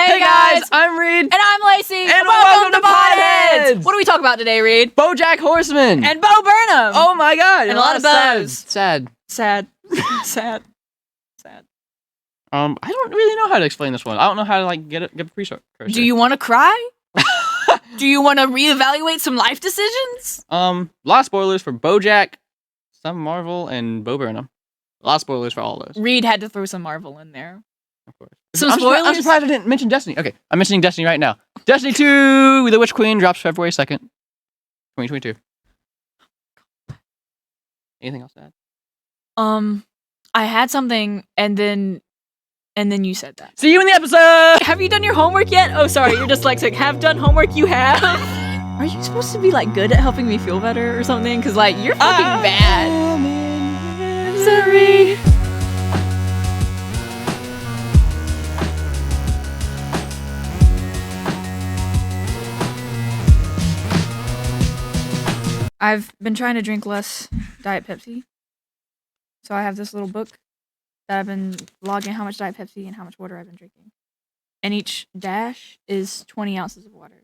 Hey guys, I'm Reid. And I'm Lacey. And welcome to Podheads. What do we talk about today, Reid? Bojack Horseman. And Bo Burnham. Oh my god. And a lot of bows. Sad. Sad. I don't really know how to explain this one. I don't know how to get a pre-cursor. Do you want to cry? Do you want to reevaluate some life decisions? A lot of spoilers for Bojack, some Marvel, and Bo Burnham. A lot of spoilers for all those. Reid had to throw some Marvel in there. Of course. Some I'm spoilers? I'm surprised I didn't mention Destiny. Okay, I'm mentioning Destiny right now. Destiny 2, The Witch Queen drops February 2nd, 2022. Anything else to add? I had something, and then you said that. See you in the episode! Have you done your homework yet? Oh, sorry, you're dyslexic. Have done homework, you have? Are you supposed to be, good at helping me feel better or something? Because, you're fucking bad. Sorry. I've been trying to drink less Diet Pepsi. So I have this little book that I've been logging how much Diet Pepsi and how much water I've been drinking. And each dash is 20 ounces of water.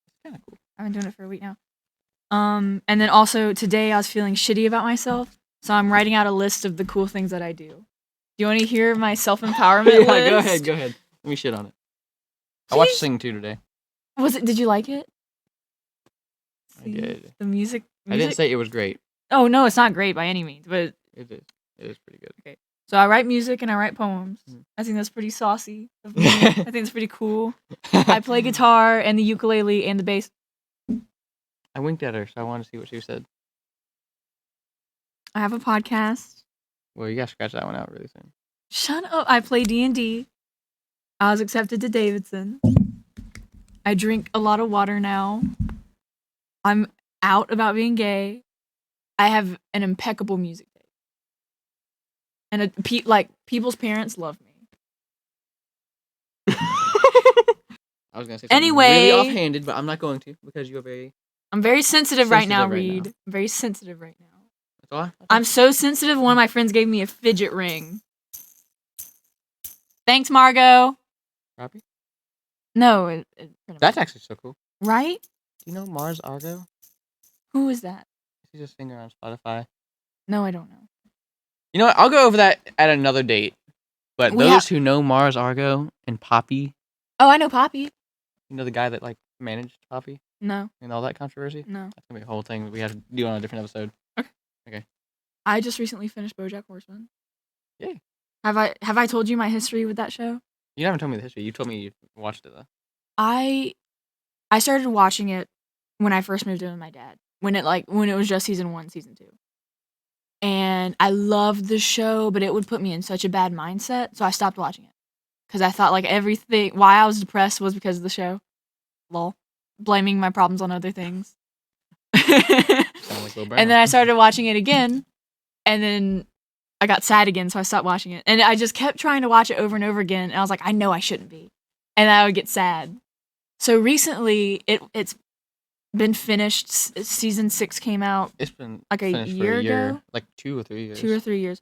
It's kind of cool. I've been doing it for a week now. And then also today I was feeling shitty about myself. So I'm writing out a list of the cool things that I do. Do you want to hear my self-empowerment list? Go ahead. Let me shit on it. I watched Sing 2 today. Did you like it? I did. The music? I didn't say it was great. Oh, no, it's not great by any means, but... It is. It is pretty good. Okay. So I write music and I write poems. I think that's pretty saucy of me. I think it's pretty cool. I play guitar and the ukulele and the bass. I winked at her, so I wanted to see what she said. I have a podcast. Well, you gotta scratch that one out really soon. Shut up. I play D&D. I was accepted to Davidson. I drink a lot of water now. I'm out about being gay. I have an impeccable music taste. And people's parents love me. I was gonna say something really offhanded, but I'm not going to because you are very... I'm very sensitive right now, Reid. I'm very sensitive right now. That's all? I'm so sensitive, one of my friends gave me a fidget ring. Thanks, Margot. Copy? No. That's actually so cool. Right? Do you know Mars Argo? Who is that? She's a singer on Spotify. No, I don't know. You know what? I'll go over that at another date. But those who know Mars Argo and Poppy... Oh, I know Poppy. You know the guy that, managed Poppy? No. And all that controversy? No. That's gonna be a whole thing we have to do on a different episode. Okay. I just recently finished Bojack Horseman. Yay. Have I told you my history with that show? You haven't told me the history. You told me you watched it, though. I started watching it when I first moved in with my dad. When it was just season 1, season 2. And I loved the show, but it would put me in such a bad mindset, so I stopped watching it. Because I thought everything why I was depressed was because of the show. Lol. Blaming my problems on other things. And then I started watching it again, and then I got sad again, so I stopped watching it. And I just kept trying to watch it over and over again, and I was like, I know I shouldn't be. And I would get sad. So recently, it's been finished. Season 6 came out. It's been a year ago? 2 or 3 years. 2 or 3 years.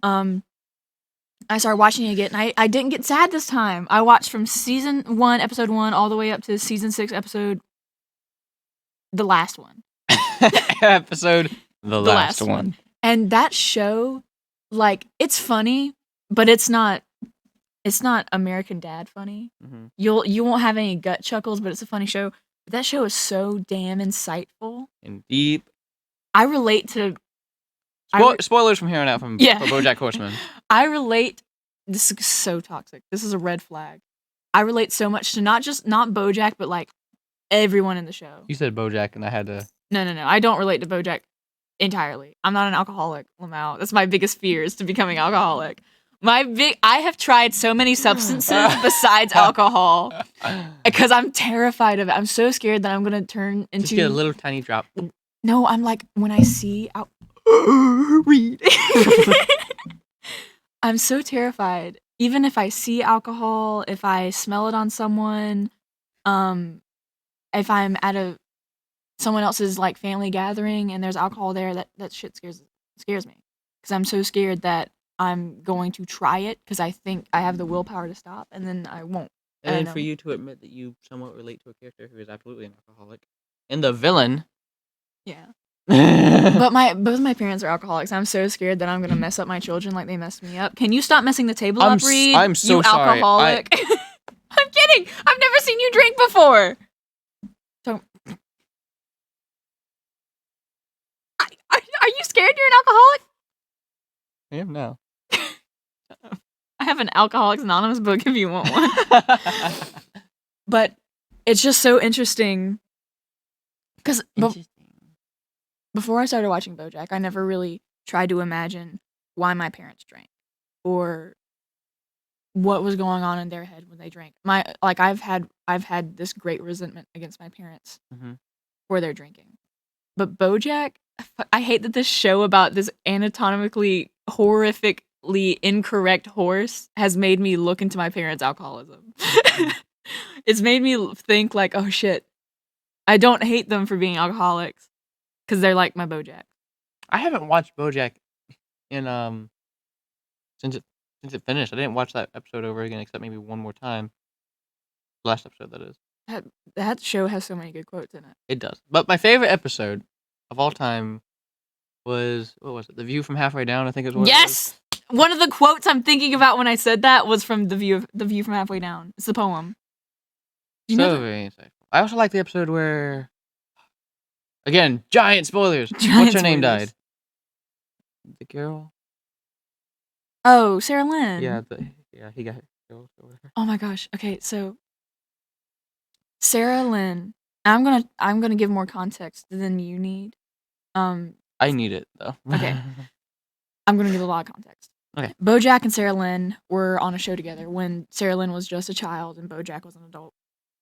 I started watching it again, and I didn't get sad this time. I watched from season 1, episode 1, all the way up to season 6, episode... the last one. Episode the last one. And that show, it's funny, but it's not American Dad funny. Mm-hmm. You won't have any gut chuckles, but it's a funny show. But that show is so damn insightful And deep. I relate to spoilers from here on out for Bojack Horseman. I relate. This is so toxic. This is a red flag. I relate so much to not Bojack, but everyone in the show. You said Bojack, and I had to... No. I don't relate to Bojack entirely. I'm not an alcoholic, Lamau. That's my biggest fear, is to becoming alcoholic. I have tried so many substances besides alcohol because I'm terrified of it. I'm so scared that I'm going to turn into... Just get a little tiny drop. No, I'm when I see... Reid. I'm so terrified. Even if I see alcohol, if I smell it on someone, if I'm at someone else's family gathering and there's alcohol there, that shit scares me. Because I'm so scared that I'm going to try it because I think I have the willpower to stop, and then I won't. And I then know. for you to admit that you somewhat relate to a character who is absolutely an alcoholic. And the villain. Yeah. but Both my parents are alcoholics. I'm so scared that I'm gonna mess up my children like they messed me up. Can you stop messing the table up, Reid? I'm so you sorry. alcoholic. I'm kidding. I've never seen you drink before. Don't. Are you scared you're an alcoholic? I am now. I have an Alcoholics Anonymous book if you want one. But it's just so interesting because before I started watching Bojack, I never really tried to imagine why my parents drank or what was going on in their head when they drank. I've had this great resentment against my parents for their drinking. But Bojack, I hate that this show about this anatomically horrifically incorrect horse has made me look into my parents' alcoholism. It's made me think like, oh shit, I don't hate them for being alcoholics because they're like my Bojack. I haven't watched Bojack in since it finished. I didn't watch that episode over again except maybe one more time. Last episode, that is. That show has so many good quotes in it. It does. But my favorite episode of all time was, what was it? The View from Halfway Down, I think is what it was. One of the quotes I'm thinking about when I said that was from The View from Halfway Down. It's the poem. Do you know that? Very insightful. I also like the episode where, again, giant spoilers. Giant What's her name spoilers. died? The girl? Oh, Sarah Lynn. Yeah, he got killed or whatever. Oh my gosh. Okay, so Sarah Lynn. I'm gonna give more context than you need. I need it though. Okay. I'm gonna give a lot of context. Okay. Bojack and Sarah Lynn were on a show together when Sarah Lynn was just a child and Bojack was an adult.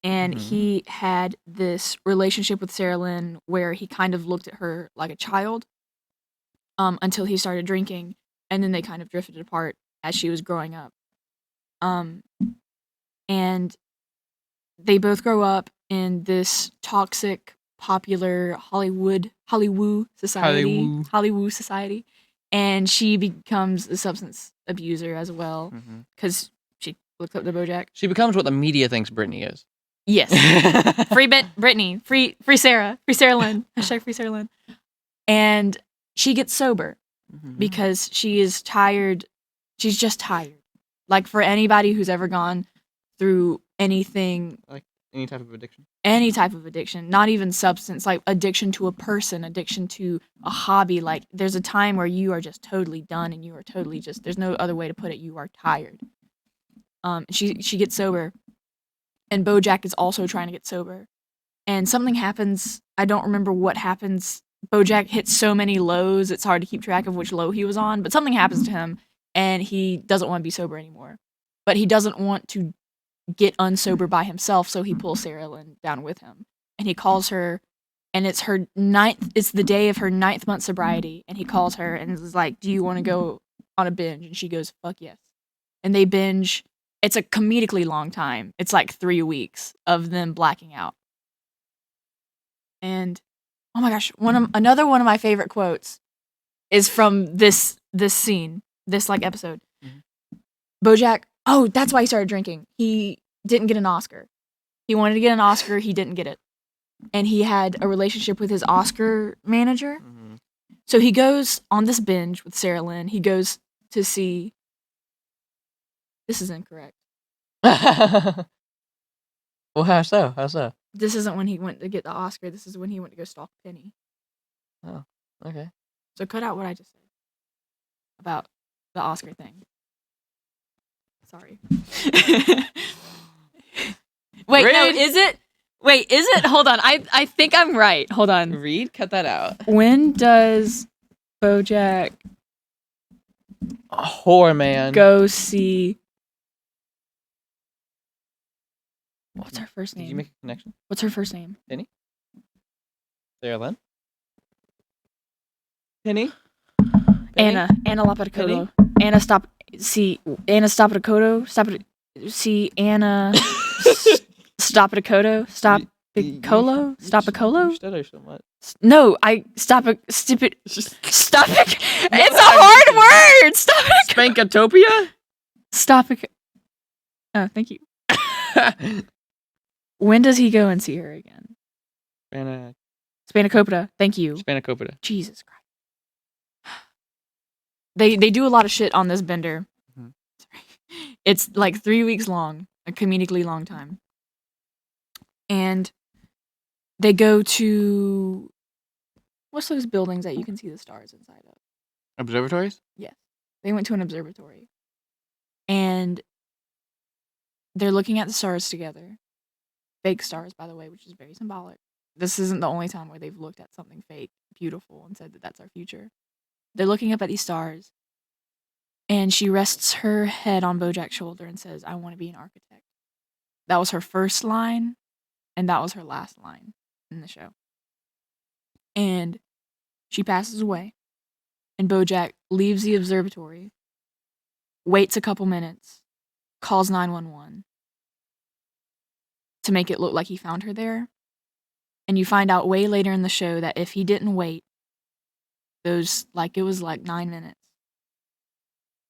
And he had this relationship with Sarah Lynn where he kind of looked at her like a child until he started drinking, and then they kind of drifted apart as she was growing up. And they both grow up in this toxic, popular Hollywood society, and she becomes a substance abuser as well because she looks up to Bojack. She becomes what the media thinks Britney is. Yes. Free Britney. Free Sarah. Free Sarah Lynn. Hashtag free Sarah Lynn. And she gets sober because she is tired. She's just tired. Like for anybody who's ever gone through anything. Like any type of addiction? Any type of addiction. Not even substance. Like addiction to a person. Addiction to a hobby. Like there's a time where you are just totally done and you are totally just, there's no other way to put it. You are tired. She gets sober. And Bojack is also trying to get sober. And something happens. I don't remember what happens. Bojack hits so many lows, it's hard to keep track of which low he was on. But something happens to him, and he doesn't want to be sober anymore. But he doesn't want to get unsober by himself, so he pulls Sarah Lynn down with him. And he calls her, and it's the day of her 9th month sobriety. And he calls her and is like, do you want to go on a binge? And she goes, fuck yes. And they binge. It's a comedically long time. It's like 3 weeks of them blacking out. And oh my gosh, another one of my favorite quotes is from this scene, this like episode. Bojack, oh, that's why he started drinking. He didn't get an Oscar. He wanted to get an Oscar, he didn't get it. And he had a relationship with his Oscar manager. So he goes on this binge with Sarah Lynn. He goes to see. This is incorrect. Well, how so? How so? This isn't when he went to get the Oscar. This is when he went to go stalk Penny. Oh, okay. So cut out what I just said about the Oscar thing. Sorry. Wait, no, Reid? is it? Wait, is it? Hold on. I think I'm right. Hold on. Reid, cut that out. When does Bojack Horseman go see? What's her first name? Did you make a connection? What's her first name? Penny? Sarah Lynn? Penny? Anna Lapaticoto. Anna Stopaticoto. Anna Stopaticoto. Stopicolo? You stutter so much. No, stop it. It's a hard word. Stop it. Spankatopia? Stop it. Oh, thank you. When does he go and see her again? Spanakopita. Thank you. Spanakopita. Jesus Christ. They do a lot of shit on this bender. Mhm. It's like 3 weeks long, a comedically long time. And they go to, what's those buildings that you can see the stars inside of? Observatories? Yes. They went to an observatory. And they're looking at the stars together. Fake stars, by the way, which is very symbolic. This isn't the only time where they've looked at something fake, beautiful, and said that that's our future. They're looking up at these stars. And she rests her head on Bojack's shoulder and says, I want to be an architect. That was her first line, and that was her last line in the show. And she passes away. And Bojack leaves the observatory, waits a couple minutes, calls 911 to make it look like he found her there. And you find out way later in the show that if he didn't wait, it was like 9 minutes,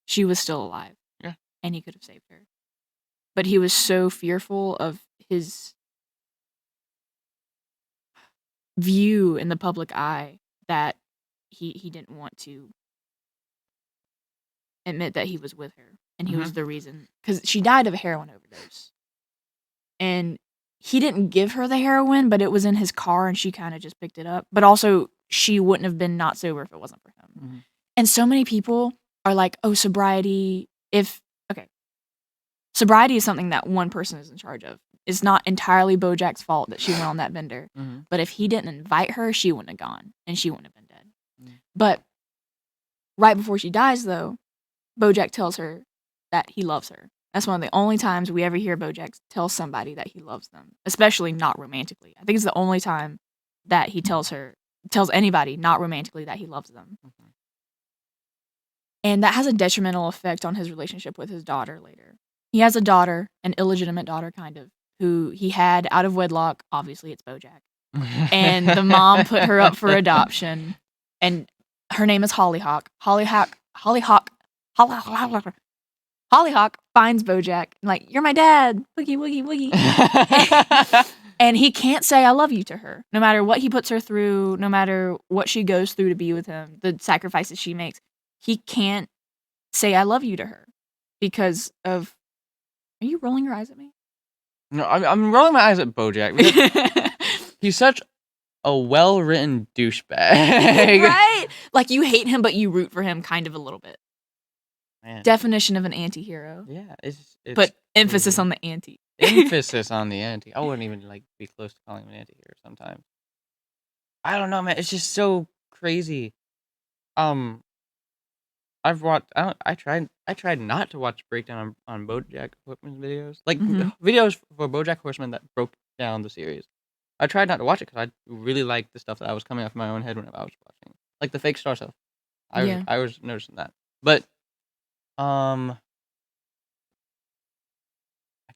she was still alive. Yeah. And he could have saved her. But he was so fearful of his view in the public eye that he didn't want to admit that he was with her. And he was the reason. Because she died of a heroin overdose. And he didn't give her the heroin, but it was in his car and she kind of just picked it up. But also, she wouldn't have been not sober if it wasn't for him. Mm-hmm. And so many people are like, oh, sobriety, sobriety is something that one person is in charge of. It's not entirely Bojack's fault that she went on that bender. Mm-hmm. But if he didn't invite her, she wouldn't have gone. And she wouldn't have been dead. Mm-hmm. But right before she dies, though, Bojack tells her that he loves her. That's one of the only times we ever hear Bojack tell somebody that he loves them, especially not romantically. I think it's the only time that he tells anybody, not romantically, that he loves them. Mm-hmm. And that has a detrimental effect on his relationship with his daughter later. He has a daughter, an illegitimate daughter, kind of, who he had out of wedlock. Obviously, it's Bojack. And the mom put her up for adoption. And her name is Hollyhock. Hollyhock finds Bojack and like, you're my dad. Woogie, woogie, woogie. And he can't say I love you to her. No matter what he puts her through, no matter what she goes through to be with him, the sacrifices she makes, he can't say I love you to her because of... Are you rolling your eyes at me? No, I'm rolling my eyes at Bojack because he's such a well-written douchebag. Right? Like, you hate him, but you root for him kind of a little bit. Man. Definition of an anti-hero. Yeah. It's but emphasis on the anti. Emphasis on the anti. I wouldn't even be close to calling him an anti-hero sometimes. I don't know, man. It's just so crazy. I've watched. I tried not to watch breakdown on BoJack Horseman's videos, like videos for BoJack Horseman that broke down the series. I tried not to watch it because I really liked the stuff that I was coming off my own head whenever I was watching, like the fake star stuff. I was noticing that, but I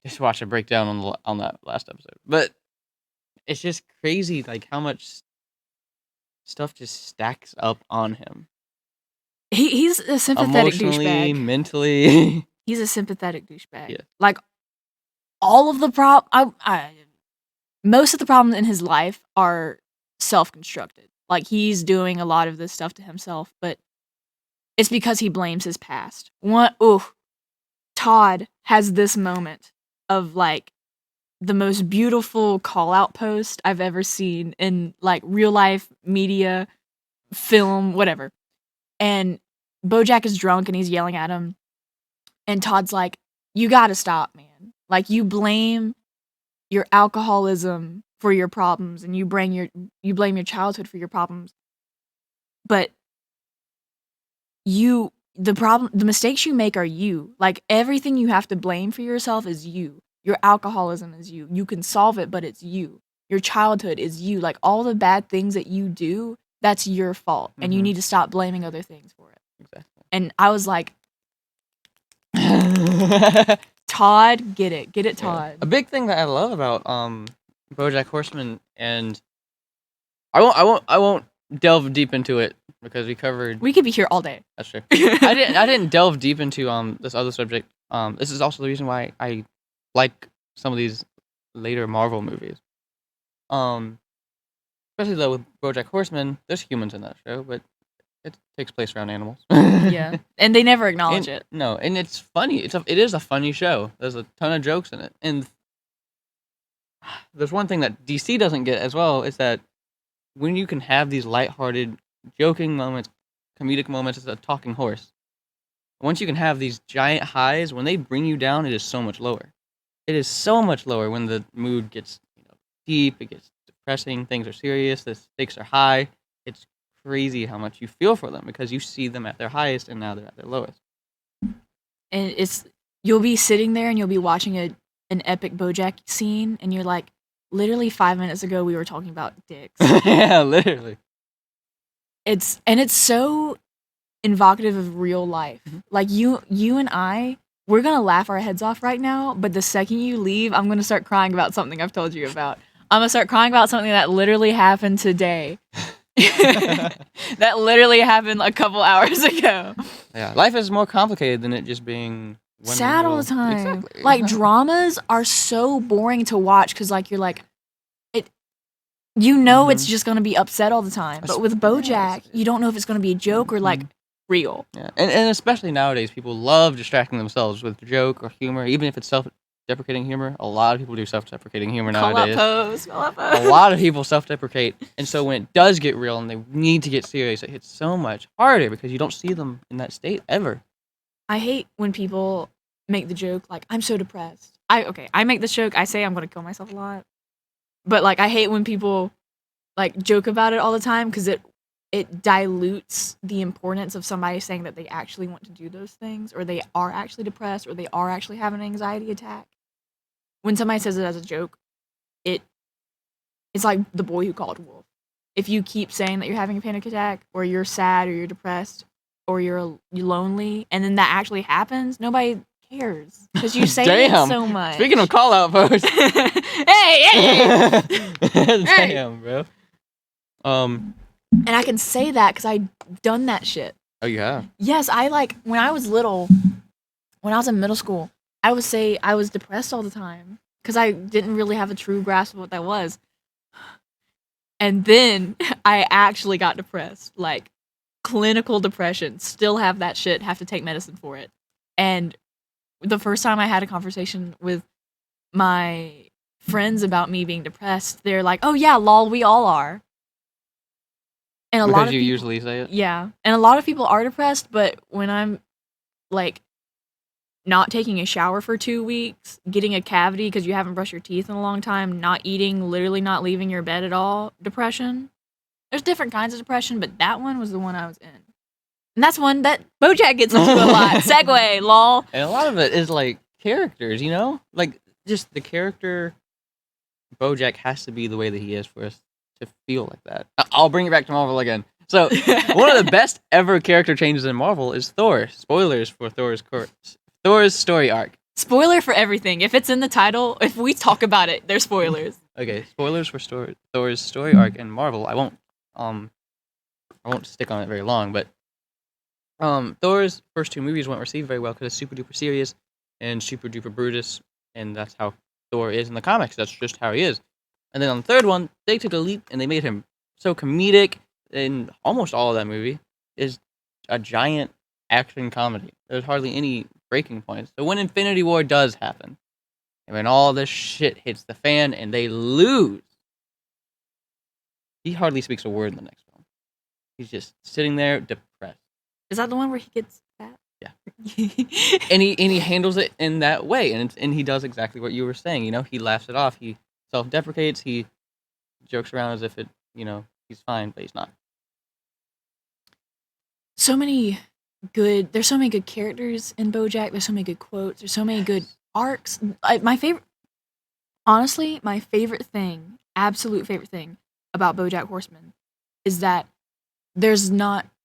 just watched a breakdown on that last episode. But it's just crazy, like how much stuff just stacks up on him. He's a sympathetic douchebag. Mentally. He's a sympathetic douchebag. Yeah. Like, all of the most of the problems in his life are self-constructed. Like, he's doing a lot of this stuff to himself, but it's because he blames his past. Todd has this moment of, like, the most beautiful call-out post I've ever seen in, like, real-life media, film, whatever. And Bojack is drunk and he's yelling at him. And Todd's like, you gotta stop, man. Like, you blame your alcoholism for your problems and you blame your childhood for your problems. But the mistakes you make are you. Like, everything you have to blame for yourself is you. Your alcoholism is you. You can solve it, but it's you. Your childhood is you. Like, all the bad things that you do, that's your fault. And you need to stop blaming other things for it. Exactly. And I was like, Todd, get it. Get it, Todd. Yeah. A big thing that I love about BoJack Horseman, and I won't delve deep into it because we could be here all day. That's true. I didn't delve deep into this other subject. This is also the reason why I like some of these later Marvel movies. Um, Especially though with BoJack Horseman, there's humans in that show, but it takes place around animals. Yeah, and they never acknowledge it. No, and it's funny. It is a funny show. There's a ton of jokes in it, and there's one thing that DC doesn't get as well is that when you can have these lighthearted, joking moments, comedic moments, it's a talking horse. Once you can have these giant highs, when they bring you down, it is so much lower. It is so much lower when the mood gets deep, it gets depressing, things are serious, the stakes are high. It's crazy how much you feel for them because you see them at their highest and now they're at their lowest. And you'll be sitting there and you'll be watching an epic Bojack scene and you're like, literally 5 minutes ago we were talking about dicks. Yeah, literally. It's so evocative of real life. Mm-hmm. Like you and I, we're gonna laugh our heads off right now, but the second you leave, I'm gonna start crying about something I've told you about. I'm gonna start crying about something that literally happened today. That literally happened a couple hours ago. Yeah, life is more complicated than it just being sad all the time. Exactly. Like dramas are so boring to watch because like you're like it. You know it's just gonna be upset all the time. But with BoJack, you don't know if it's gonna be a joke or like real. Yeah, and especially nowadays, people love distracting themselves with joke or humor, even if it's self-deprecating humor. A lot of people do self-deprecating humor nowadays. Call out pose. A lot of people self-deprecate, and so when it does get real and they need to get serious, it hits so much harder because you don't see them in that state ever. I hate when people make the joke like I'm so depressed. I make this joke. I say I'm gonna kill myself a lot, but like I hate when people like joke about it all the time because it dilutes the importance of somebody saying that they actually want to do those things or they are actually depressed or they are actually having an anxiety attack. When somebody says it as a joke, it's like the boy who called wolf. If you keep saying that you're having a panic attack or you're sad or you're depressed or you're lonely and then that actually happens, nobody cares because you say it so much. Speaking of call out posts. hey. Damn, bro. And I can say that because I've done that shit. Oh, you have? Yes, when I was little, when I was in middle school, I would say I was depressed all the time because I didn't really have a true grasp of what that was. And then I actually got depressed, like clinical depression, still have that shit, have to take medicine for it. And the first time I had a conversation with my friends about me being depressed, they're like, oh yeah, lol, we all are. And a lot of people, usually say it? Yeah. And a lot of people are depressed, but when I'm like not taking a shower for 2 weeks, getting a cavity because you haven't brushed your teeth in a long time, not eating, literally not leaving your bed at all, depression. There's different kinds of depression, but that one was the one I was in. And that's one that Bojack gets into a lot. Segue, lol. And a lot of it is like characters, you know? Like just the character Bojack has to be the way that he is for us to feel like that. I'll bring it back to Marvel again. So one of the best ever character changes in Marvel is Thor. Spoilers for Thor's story arc. Spoiler for everything. If it's in the title, if we talk about it, they're spoilers. Okay, spoilers for Thor's story arc in Marvel. I won't stick on it very long, but Thor's first 2 movies weren't received very well because it's super duper serious and super duper Brutus, and that's how Thor is in the comics. That's just how he is. And then on the third one, they took a leap and they made him so comedic, and almost all of that movie is a giant action comedy. There's hardly any breaking points. So when Infinity War does happen, and when all this shit hits the fan and they lose, he hardly speaks a word in the next film. He's just sitting there depressed. Is that the one where he gets fat? Yeah. and he handles it in that way, and he does exactly what you were saying. You know, he laughs it off. He self-deprecates. He jokes around as if he's fine, but he's not. There's so many good characters in BoJack. There's so many good quotes. There's so many good arcs. My favorite thing, absolute favorite thing about BoJack Horseman is that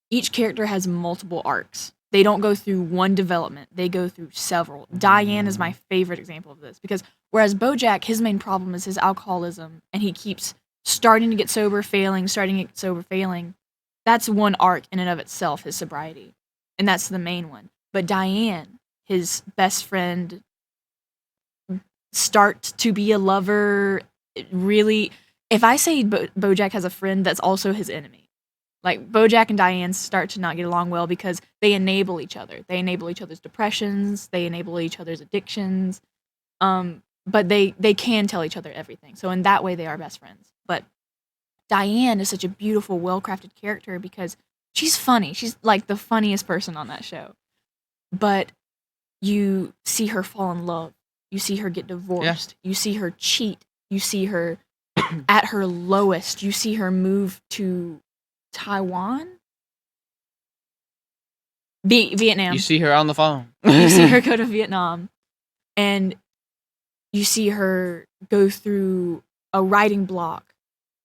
each character has multiple arcs. They don't go through one development. They go through several. Diane is my favorite example of this because whereas Bojack, his main problem is his alcoholism and he keeps starting to get sober, failing, starting to get sober, failing. That's one arc in and of itself, his sobriety. And that's the main one. But Diane, his best friend, start to be a lover. Really, if I say Bojack has a friend that's also his enemy, like Bojack and Diane start to not get along well because they enable each other. They enable each other's depressions. They enable each other's addictions. But they can tell each other everything. So in that way, they are best friends. But Diane is such a beautiful, well-crafted character because she's funny. She's like the funniest person on that show. But you see her fall in love. You see her get divorced. Yeah. You see her cheat. You see her at her lowest. You see her move to Taiwan? Vietnam. You see her on the phone. You see her go to Vietnam. And you see her go through a writing block.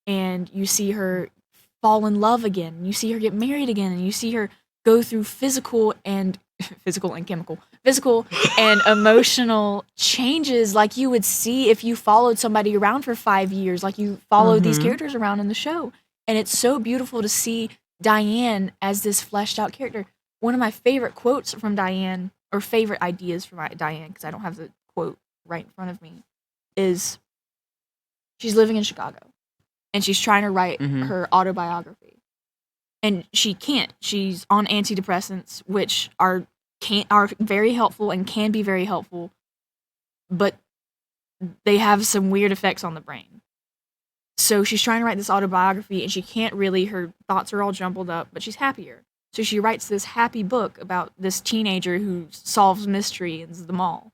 And you see her fall in love again. You see her get married again. And you see her go through physical and emotional changes like you would see if you followed somebody around for 5 years, like you followed these characters around in the show. And it's so beautiful to see Diane as this fleshed out character. One of my favorite quotes from Diane, or favorite ideas from Diane, because I don't have the quote right in front of me, is she's living in Chicago and she's trying to write her autobiography. And she can't. She's on antidepressants, which are very helpful and can be very helpful, but they have some weird effects on the brain. So she's trying to write this autobiography, and she can't really. Her thoughts are all jumbled up, but she's happier. So she writes this happy book about this teenager who solves mysteries in the mall.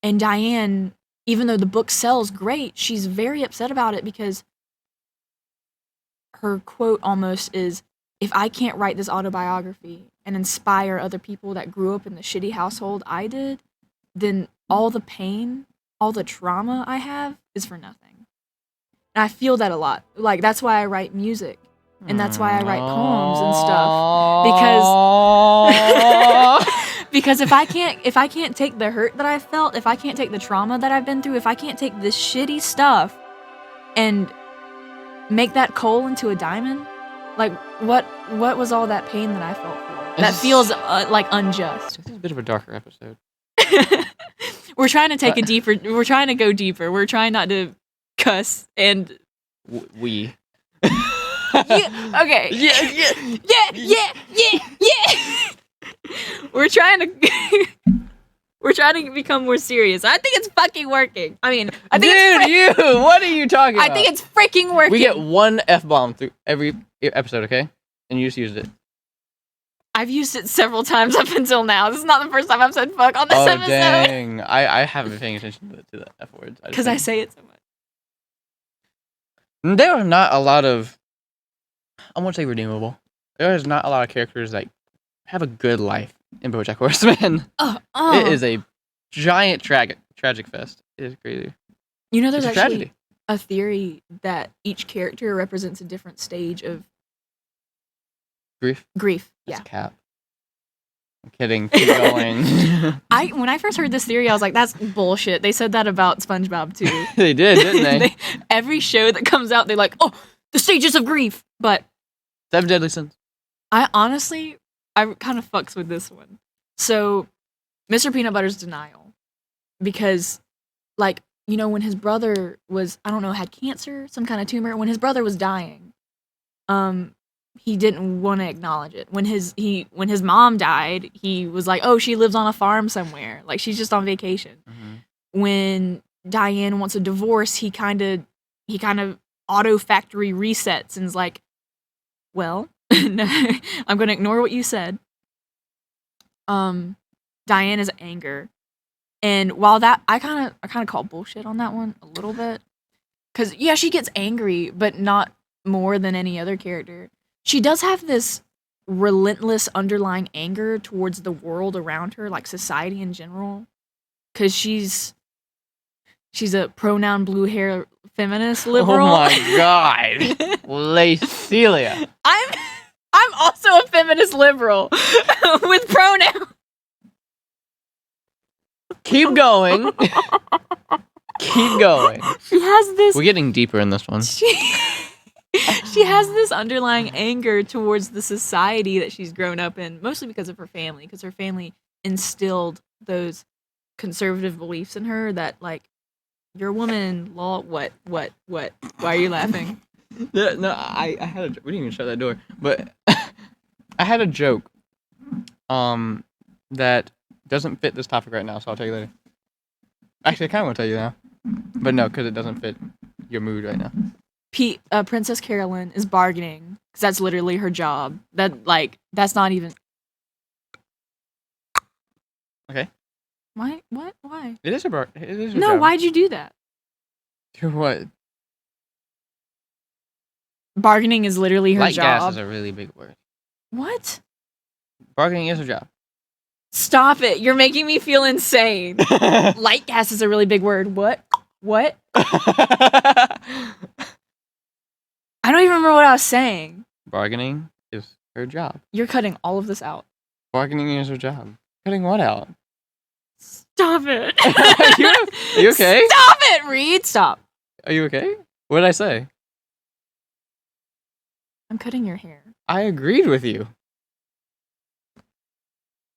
And Diane, even though the book sells great, she's very upset about it because her quote almost is, if I can't write this autobiography and inspire other people that grew up in the shitty household I did, then all the pain, all the trauma I have is for nothing. And I feel that a lot. Like, that's why I write music. And that's why I write poems and stuff. Because if I can't take the hurt that I felt, if I can't take the trauma that I've been through, if I can't take this shitty stuff and make that coal into a diamond, like what was all that pain that I felt for? That feels like unjust. This is a bit of a darker episode. We're trying to take we're trying to go deeper. We're trying not to cuss and we. Okay. Yeah. We're trying to become more serious. I think it's fucking working. I mean, I think what are you talking about? I think it's freaking working. We get one F-bomb through every episode, okay? And you just used it. I've used it several times up until now. This is not the first time I've said fuck on this episode. Dang. I haven't been paying attention to the F words. Because I say it so much. There are not a lot of, I won't say redeemable. There is not a lot of characters that have a good life in Bojack Horseman. It is a giant tragic fest. It is crazy. You know, there's actually a theory that each character represents a different stage of grief. That's Yeah. cap. I'm kidding. Keep going. When I first heard this theory, I was like, that's bullshit. They said that about SpongeBob too. They did, didn't they? Every show that comes out, they're like, oh, the stages of grief. But 7 Deadly Sins. I kind of fucks with this one. So, Mr. Peanut Butter's denial. Because, like, you know, when his brother was, I don't know, had cancer, some kind of tumor, when his brother was dying, he didn't want to acknowledge it. When his mom died, he was like, oh, she lives on a farm somewhere. Like, she's just on vacation. Mm-hmm. When Diane wants a divorce, he kind of auto factory resets and is like, well, I'm going to ignore what you said. Diane is anger. And while that, I kind of call bullshit on that one a little bit. Because, yeah, she gets angry, but not more than any other character. She does have this relentless underlying anger towards the world around her, like society in general. Because she's a pronoun blue hair feminist liberal. Oh my god. Lacelia. I'm also a feminist liberal with pronouns. Keep going. Keep going. She has this. We're getting deeper in this one. She has this underlying anger towards the society that she's grown up in, mostly because of her family, because her family instilled those conservative beliefs in her that, like, You're a woman. Lol. What? Why are you laughing? No, I had a. We didn't even shut that door, but I had a joke. That doesn't fit this topic right now, so I'll tell you later. Actually, I kind of want to tell you now, but no, because it doesn't fit your mood right now. Princess Carolyn is bargaining because that's literally her job. That's not even. Okay. Why? What? Why? It is her. It is her No, job. why'd you do that? To what? Bargaining is literally her Light job. gas is a really big word. What? Bargaining is her job. Stop it! You're making me feel insane. Light gas is a really big word. What? What? I don't even remember what I was saying. Bargaining is her job. You're cutting all of this out. Bargaining is her job. Cutting what out? Stop it. Are you okay? Stop it, Reid. Stop. Are you okay? What did I say? I'm cutting your hair. I agreed with you.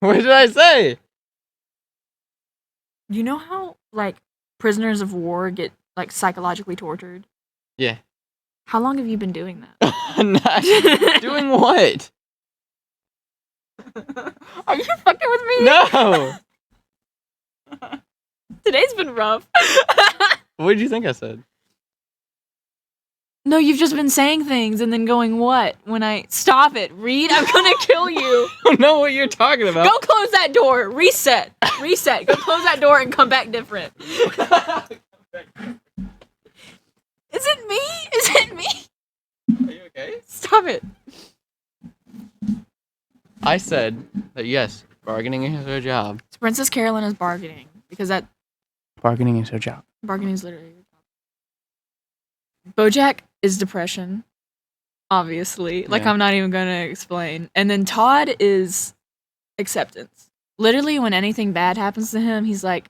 What did I say? You know how, like, prisoners of war get, like, psychologically tortured? Yeah. How long have you been doing that? Not doing what? Are you fucking with me? No. Today's been rough. What did you think I said? No, you've just been saying things and then going what? When I stop it, Reid, I'm gonna kill you. I don't know what you're talking about. Go close that door. Reset. Go close that door and come back different. Is it me? Is it me? Are you okay? Stop it. I said that yes, bargaining is her job. Princess Carolyn is bargaining because that Bargaining is her job. bargaining is literally your job. Bojack is depression, obviously. Like, Yeah. I'm not even gonna explain. And then Todd is acceptance. Literally, when anything bad happens to him, he's like,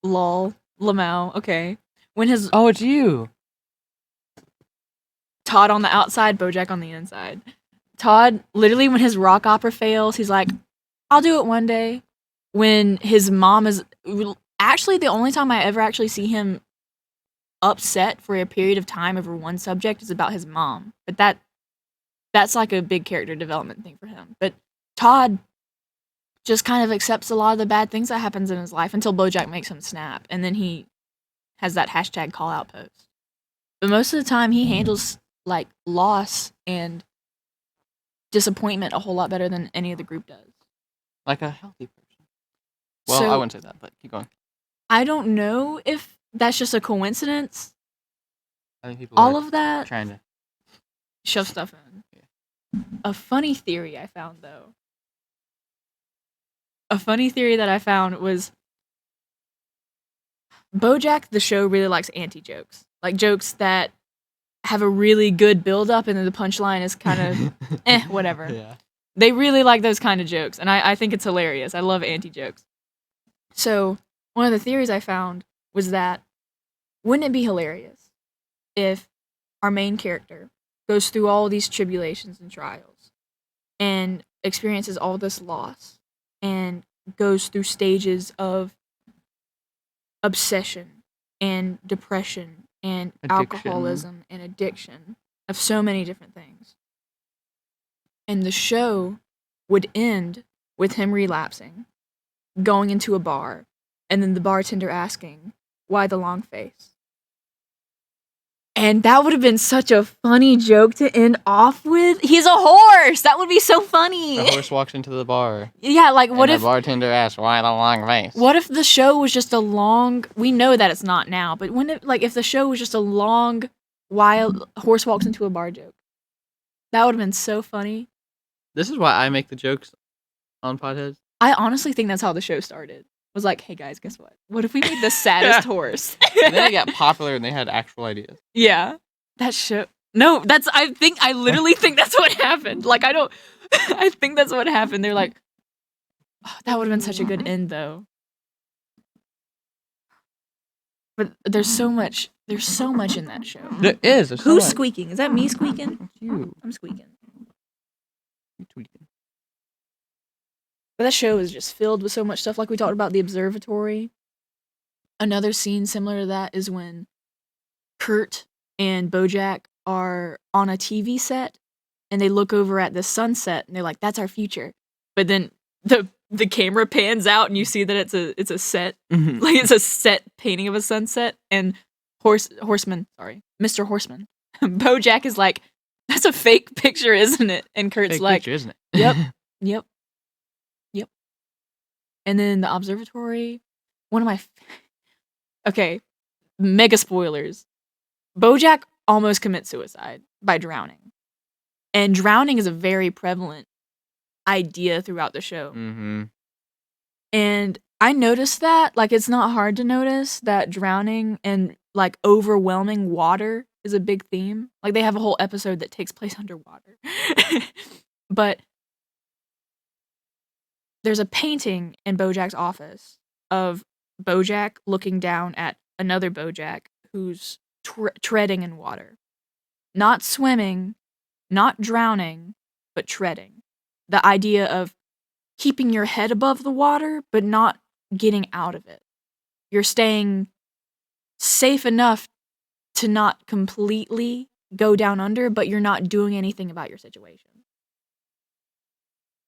lol, lamau, okay. When his Oh, it's you. Todd on the outside, Bojack on the inside. Todd, literally, when his rock opera fails, he's like, I'll do it one day. When his mom is actually the only time I ever actually see him upset for a period of time over one subject is about his mom. But that's like a big character development thing for him. But Todd just kind of accepts a lot of the bad things that happens in his life until Bojack makes him snap, and then he has that hashtag call out post. But most of the time he handles like loss and disappointment a whole lot better than any of the group does. Like a healthy person. Well, So- I wouldn't say that, but keep going. I don't know if that's just a coincidence. I think people All are of that trying to. shove stuff in. A funny theory I found, though. A funny theory that I found was Bojack, the show, really likes anti-jokes. Like, jokes that have a really good build-up and then the punchline is kind of, whatever. Yeah. They really like those kind of jokes, and I think it's hilarious. I love anti-jokes. So, one of the theories I found was that, wouldn't it be hilarious if our main character goes through all these tribulations and trials and experiences all this loss and goes through stages of obsession and depression and alcoholism and addiction of so many different things. And the show would end with him relapsing, going into a bar, and then the bartender asking, why the long face? And that would have been such a funny joke to end off with. He's a horse! That would be so funny! The horse walks into the bar. Yeah, like, what and if... the bartender asks, why the long face? What if the show was just a long... We know that it's not now, but if the show was just a long, wild horse walks into a bar joke? That would have been so funny. This is why I make the jokes on Podheads. I honestly think that's how the show started. Was like, hey guys, guess what? What if we made the saddest horse? And then it got popular and they had actual ideas. Yeah. That show. No, I literally think that's what happened. Like, I think that's what happened. They're like, oh, that would have been such a good end though. But there's so much in that show. There is. There's so Who's much. squeaking? Is that me squeaking? It's you. I'm squeaking. You tweaking. But that show is just filled with so much stuff. Like we talked about the observatory. Another scene similar to that is when Kurt and Bojack are on a TV set and they look over at the sunset and they're like, "That's our future." But then the camera pans out and you see that it's a set, like it's a set painting of a sunset. And Mr. Horseman, Bojack is like, "That's a fake picture, isn't it?" And Kurt's Fake like, picture, isn't it? "Yep." And then the observatory, one of my okay, mega spoilers. Bojack almost commits suicide by drowning. And drowning is a very prevalent idea throughout the show. Mm-hmm. And I noticed that, like, it's not hard to notice that drowning and, like, overwhelming water is a big theme. Like, they have a whole episode that takes place underwater. But there's a painting in Bojack's office of Bojack looking down at another Bojack who's treading in water. Not swimming, not drowning, but treading. The idea of keeping your head above the water, but not getting out of it. You're staying safe enough to not completely go down under, but you're not doing anything about your situation.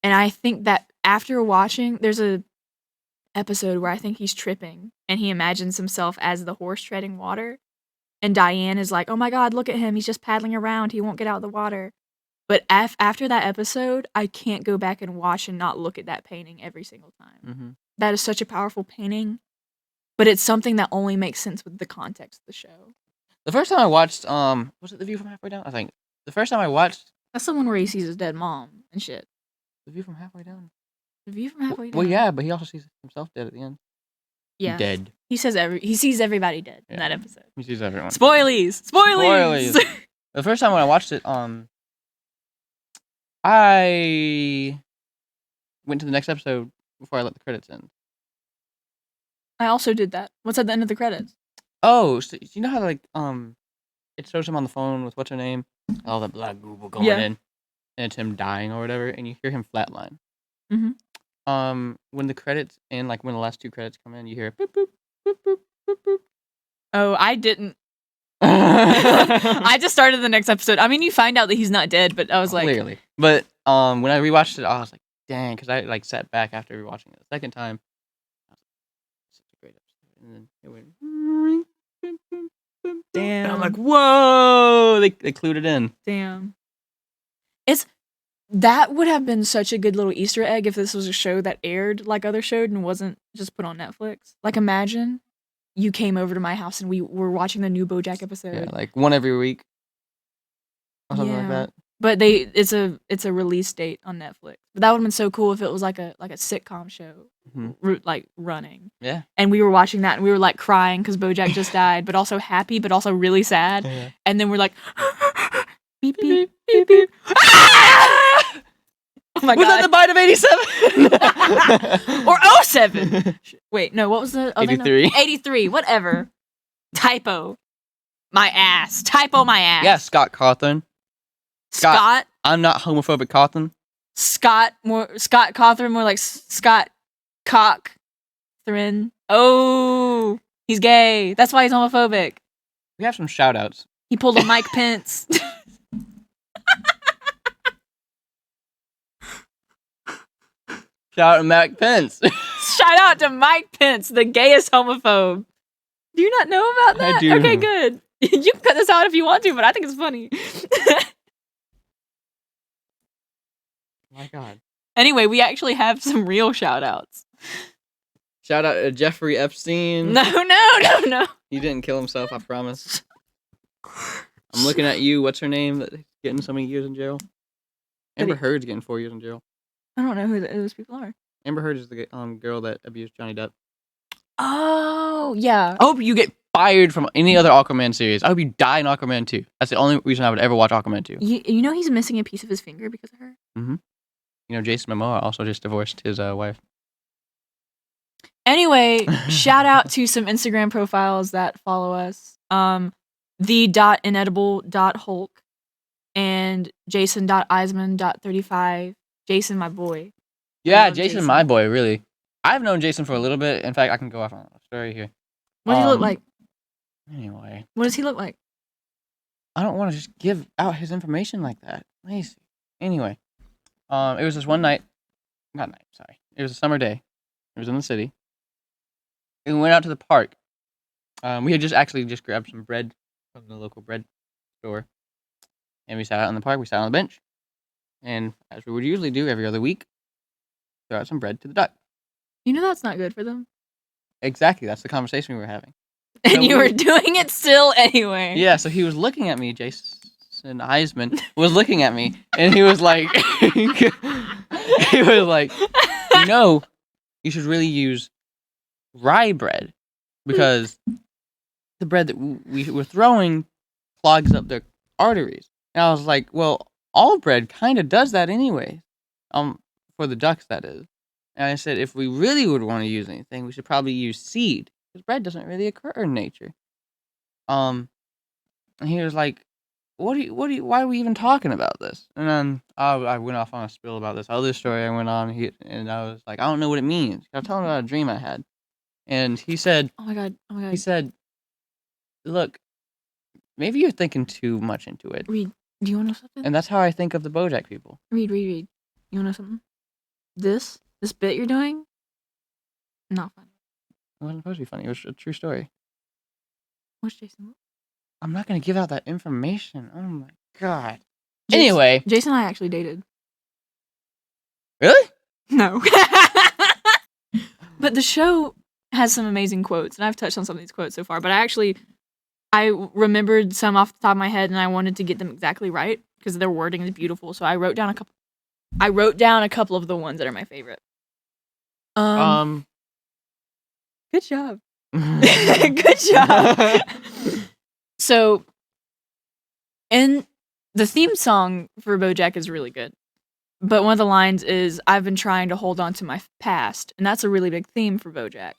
And I think that after watching, there's a episode where I think he's tripping and he imagines himself as the horse treading water. And Diane is like, "Oh my God, look at him. He's just paddling around. He won't get out of the water." But after that episode, I can't go back and watch and not look at that painting every single time. Mm-hmm. That is such a powerful painting, but it's something that only makes sense with the context of the show. The first time I watched, was it The View from Halfway Down? I think the first time I watched That's the one where he sees his dead mom and shit. The View from Halfway Down. The View from Halfway Down. Well, yeah, but he also sees himself dead at the end. Yeah, Dead. He sees everybody dead in that episode. He sees everyone. Spoilies. The first time when I watched it, I went to the next episode before I let the credits end. I also did that. What's at the end of the credits? Oh, so you know how like it shows him on the phone with what's her name, all that black Google going in, and it's him dying or whatever, and you hear him flatline. Mm-hmm. When the credits end, like when the last two credits come in, you hear boop boop boop boop boop boop. Oh, I didn't. I just started the next episode. I mean, you find out that he's not dead, but I was like, clearly. But when I rewatched it, I was like, dang, because I like sat back after rewatching it the second time. I was like, such a great episode, and then it went. Damn. And I'm like, whoa! They clued it in. Damn. That would have been such a good little Easter egg if this was a show that aired like other shows and wasn't just put on Netflix. Like, imagine you came over to my house and we were watching the new Bojack episode. Yeah, like one every week. Or something like that. But it's a release date on Netflix. But that would have been so cool if it was like a sitcom show, like running. Yeah. And we were watching that and we were like crying because Bojack just died, but also happy, but also really sad. Yeah. And then we're like, beep beep beep beep. Ah! Oh my God. Was that the bite of 87? Or 07? Wait, no, what was the other 83. number? 83, whatever. Typo. My ass. Typo my ass. Yeah, Scott Cawthon. Scott? I'm not homophobic Cawthon. Scott Cawthon, more like Scott Cockthrin. Oh, he's gay. That's why he's homophobic. We have some shout outs. He pulled a Mike Pence. Shout out to Mike Pence. Shout out to Mike Pence, the gayest homophobe. Do you not know about that? I do. Okay, good. You can cut this out if you want to, but I think it's funny. My God. Anyway, we actually have some real shout outs. Shout out to Jeffrey Epstein. No. He didn't kill himself, I promise. I'm looking at you. What's her name? That's getting so many years in jail. Amber Heard's getting 4 years in jail. I don't know who those people are. Amber Heard is the girl that abused Johnny Depp. Oh, yeah. I hope you get fired from any other Aquaman series. I hope you die in Aquaman 2. That's the only reason I would ever watch Aquaman 2. You know he's missing a piece of his finger because of her? Mm-hmm. You know, Jason Momoa also just divorced his wife. Anyway, shout out to some Instagram profiles that follow us. The.inedible.hulk and Jason.eisman.35. Jason, my boy. Yeah, Jason, my boy, really. I've known Jason for a little bit. In fact, I can go off on a story here. What does he look like? Anyway, What does he look like? I don't want to just give out his information like that. Lacey. Anyway, it was this one night. Not night. Sorry. It was a summer day. It was in the city. And we went out to the park. We had just grabbed some bread from the local bread store, and we sat out in the park. We sat on the bench, and as we would usually do every other week, throw out some bread to the duck. You know that's not good for them. Exactly. That's the conversation we were having. And So you were doing it still anyway. Yeah. So he was looking at me. Jason Heisman was looking at me, and he was like, he was like, you should really use rye bread because the bread that we were throwing clogs up their arteries. And I was like, well, all bread kind of does that anyway. For the ducks, that is. And I said, if we really would want to use anything, we should probably use seed because bread doesn't really occur in nature. And he was like, why are we even talking about this? And then I went off on a spill about this other story I went on, and I was like, I don't know what it means. I was telling him about a dream I had. And he said, Oh my god. he said, look, maybe you're thinking too much into it. Reid, do you want to know something? And that's how I think of the Bojack people. Reid. You want to know something? This bit you're doing, not funny. It wasn't supposed to be funny. It was a true story. What's Jason? I'm not going to give out that information. Oh my god. Anyway. Jason and I actually dated. Really? No. But the show has some amazing quotes, and I've touched on some of these quotes so far, but I remembered some off the top of my head, and I wanted to get them exactly right because their wording is beautiful. So I wrote down a couple of the ones that are my favorite. Good job. Good job. So, and the theme song for Bojack is really good. But one of the lines is, I've been trying to hold on to my past. And that's a really big theme for Bojack.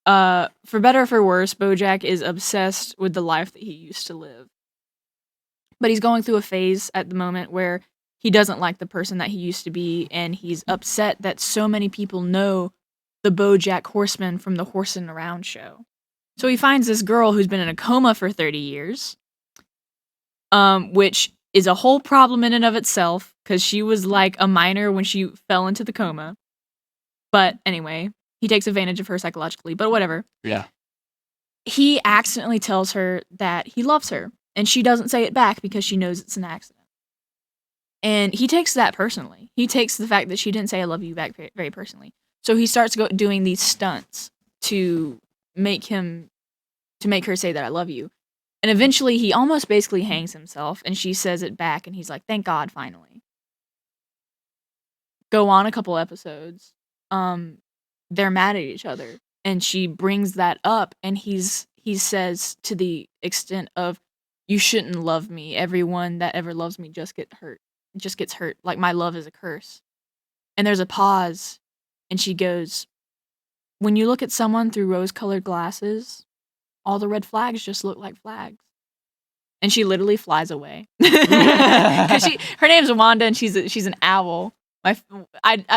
For better or for worse, Bojack is obsessed with the life that he used to live. But he's going through a phase at the moment where he doesn't like the person that he used to be, and he's upset that so many people know the Bojack Horseman from the Horsin' Around show. So he finds this girl who's been in a coma for 30 years, which is a whole problem in and of itself, because she was like a minor when she fell into the coma. But anyway, he takes advantage of her psychologically, but whatever. Yeah. He accidentally tells her that he loves her, and she doesn't say it back because she knows it's an accident. And he takes that personally. He takes the fact that she didn't say I love you back very, very personally. So he starts doing these stunts to make her say that I love you. And eventually he almost basically hangs himself, and she says it back, and he's like, thank God, finally. Go on a couple episodes. They're mad at each other, and she brings that up, and he says to the extent of, you shouldn't love me. Everyone that ever loves me just gets hurt. Like, my love is a curse. And there's a pause, and she goes, when you look at someone through rose-colored glasses, all the red flags just look like flags. And she literally flies away. Because her name's Wanda, and she's an owl. I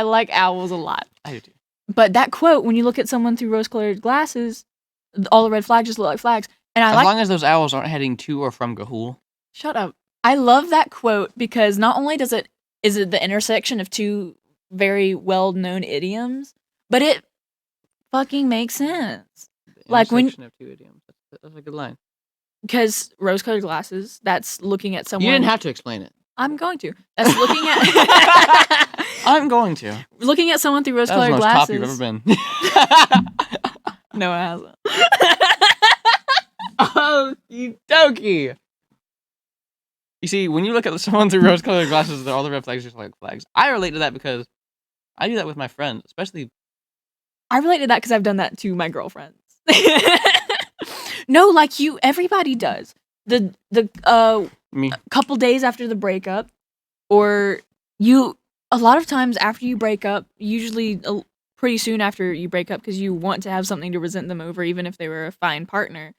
like owls a lot. I do too. But that quote, when you look at someone through rose-colored glasses, all the red flags just look like flags. And as long as those owls aren't heading to or from Gahul. Shut up. I love that quote because not only is it the intersection of two very well-known idioms, but it fucking makes sense. Like when of two idioms. That's a good line. Because rose-colored glasses, that's looking at someone. You didn't have to explain it. I'm going to. That's looking at. I'm going to. Looking at someone through rose-colored glasses. glasses. That's the most top you've ever been. No, it hasn't. Oh, you dokie. You see, when you look at someone through rose-colored glasses, all the red flags just like flags. I relate to that because I do that with my friends, especially. I relate to that because I've done that to my girlfriends. No, like everybody does. The Me. Couple days after the breakup, or a lot of times after you break up, usually pretty soon after you break up because you want to have something to resent them over, even if they were a fine partner.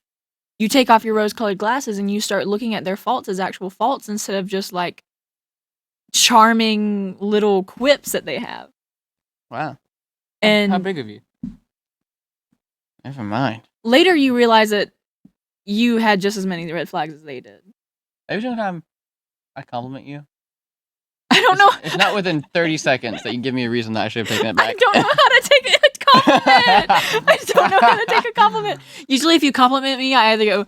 You take off your rose-colored glasses and you start looking at their faults as actual faults instead of just like charming little quips that they have. Wow. And how big of you? Never mind. later you realize that you had just as many red flags as they did. Every single time I compliment you, I don't know. it's not within 30 seconds that you give me a reason that I should have taken it back. I don't know how to take a compliment. I don't know how to take a compliment. Usually, if you compliment me, I either go,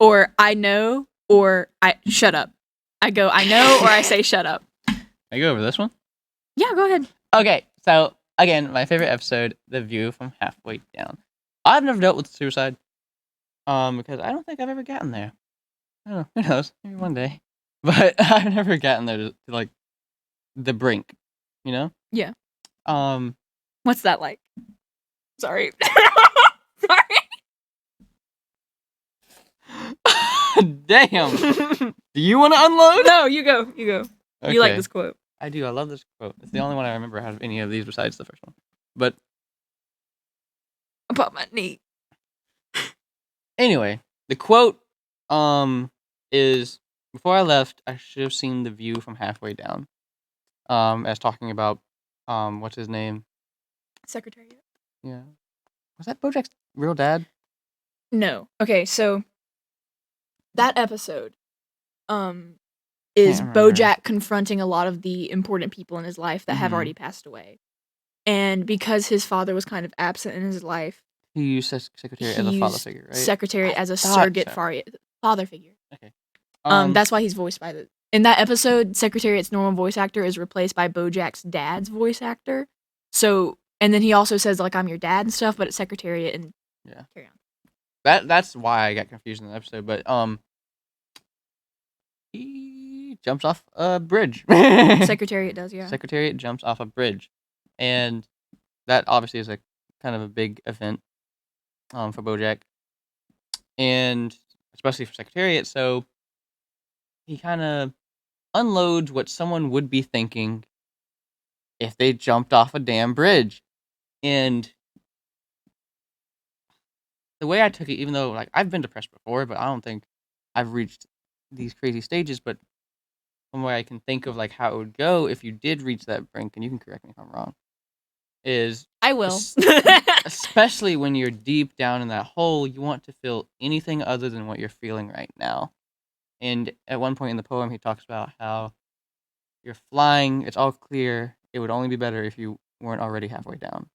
or I know, or I shut up. I go, I know, or I say shut up. I go over this one? Yeah, go ahead. Okay, so again, my favorite episode, The View from Halfway Down. I've never dealt with suicide, because I don't think I've ever gotten there. I don't know, who knows, maybe one day. But I've never gotten there to like, the brink, you know? Yeah. What's that like? Sorry. Sorry. Damn. Do you want to unload? No, you go. You go. Okay. You like this quote. I do. I love this quote. It's the only one I remember out of any of these besides the first one. But about my knee. Anyway, the quote is, before I left, I should have seen the view from halfway down. As talking about what's his name? Secretariat. Yeah. Was that Bojack's real dad? No. Okay, so that episode is Bojack confronting a lot of the important people in his life that have already passed away. And because his father was kind of absent in his life, he used Secretariat as a father figure, right? Secretariat as a surrogate father figure. Okay. That's why he's voiced by the... In that episode, Secretariat's normal voice actor is replaced by Bojack's dad's voice actor. So, and then he also says, like, I'm your dad and stuff, but it's Secretariat and carry on. That's why I got confused in the episode, but he jumps off a bridge. Secretariat does, yeah. Secretariat jumps off a bridge. And that obviously is a kind of a big event for Bojack. And especially for Secretariat, so he kind of unloads what someone would be thinking if they jumped off a damn bridge. And the way I took it, even though like I've been depressed before, but I don't think I've reached these crazy stages, but one way I can think of like how it would go if you did reach that brink, and you can correct me if I'm wrong, is I will. Especially when you're deep down in that hole, you want to feel anything other than what you're feeling right now. And at one point in the poem, he talks about how you're flying, it's all clear, it would only be better if you weren't already halfway down.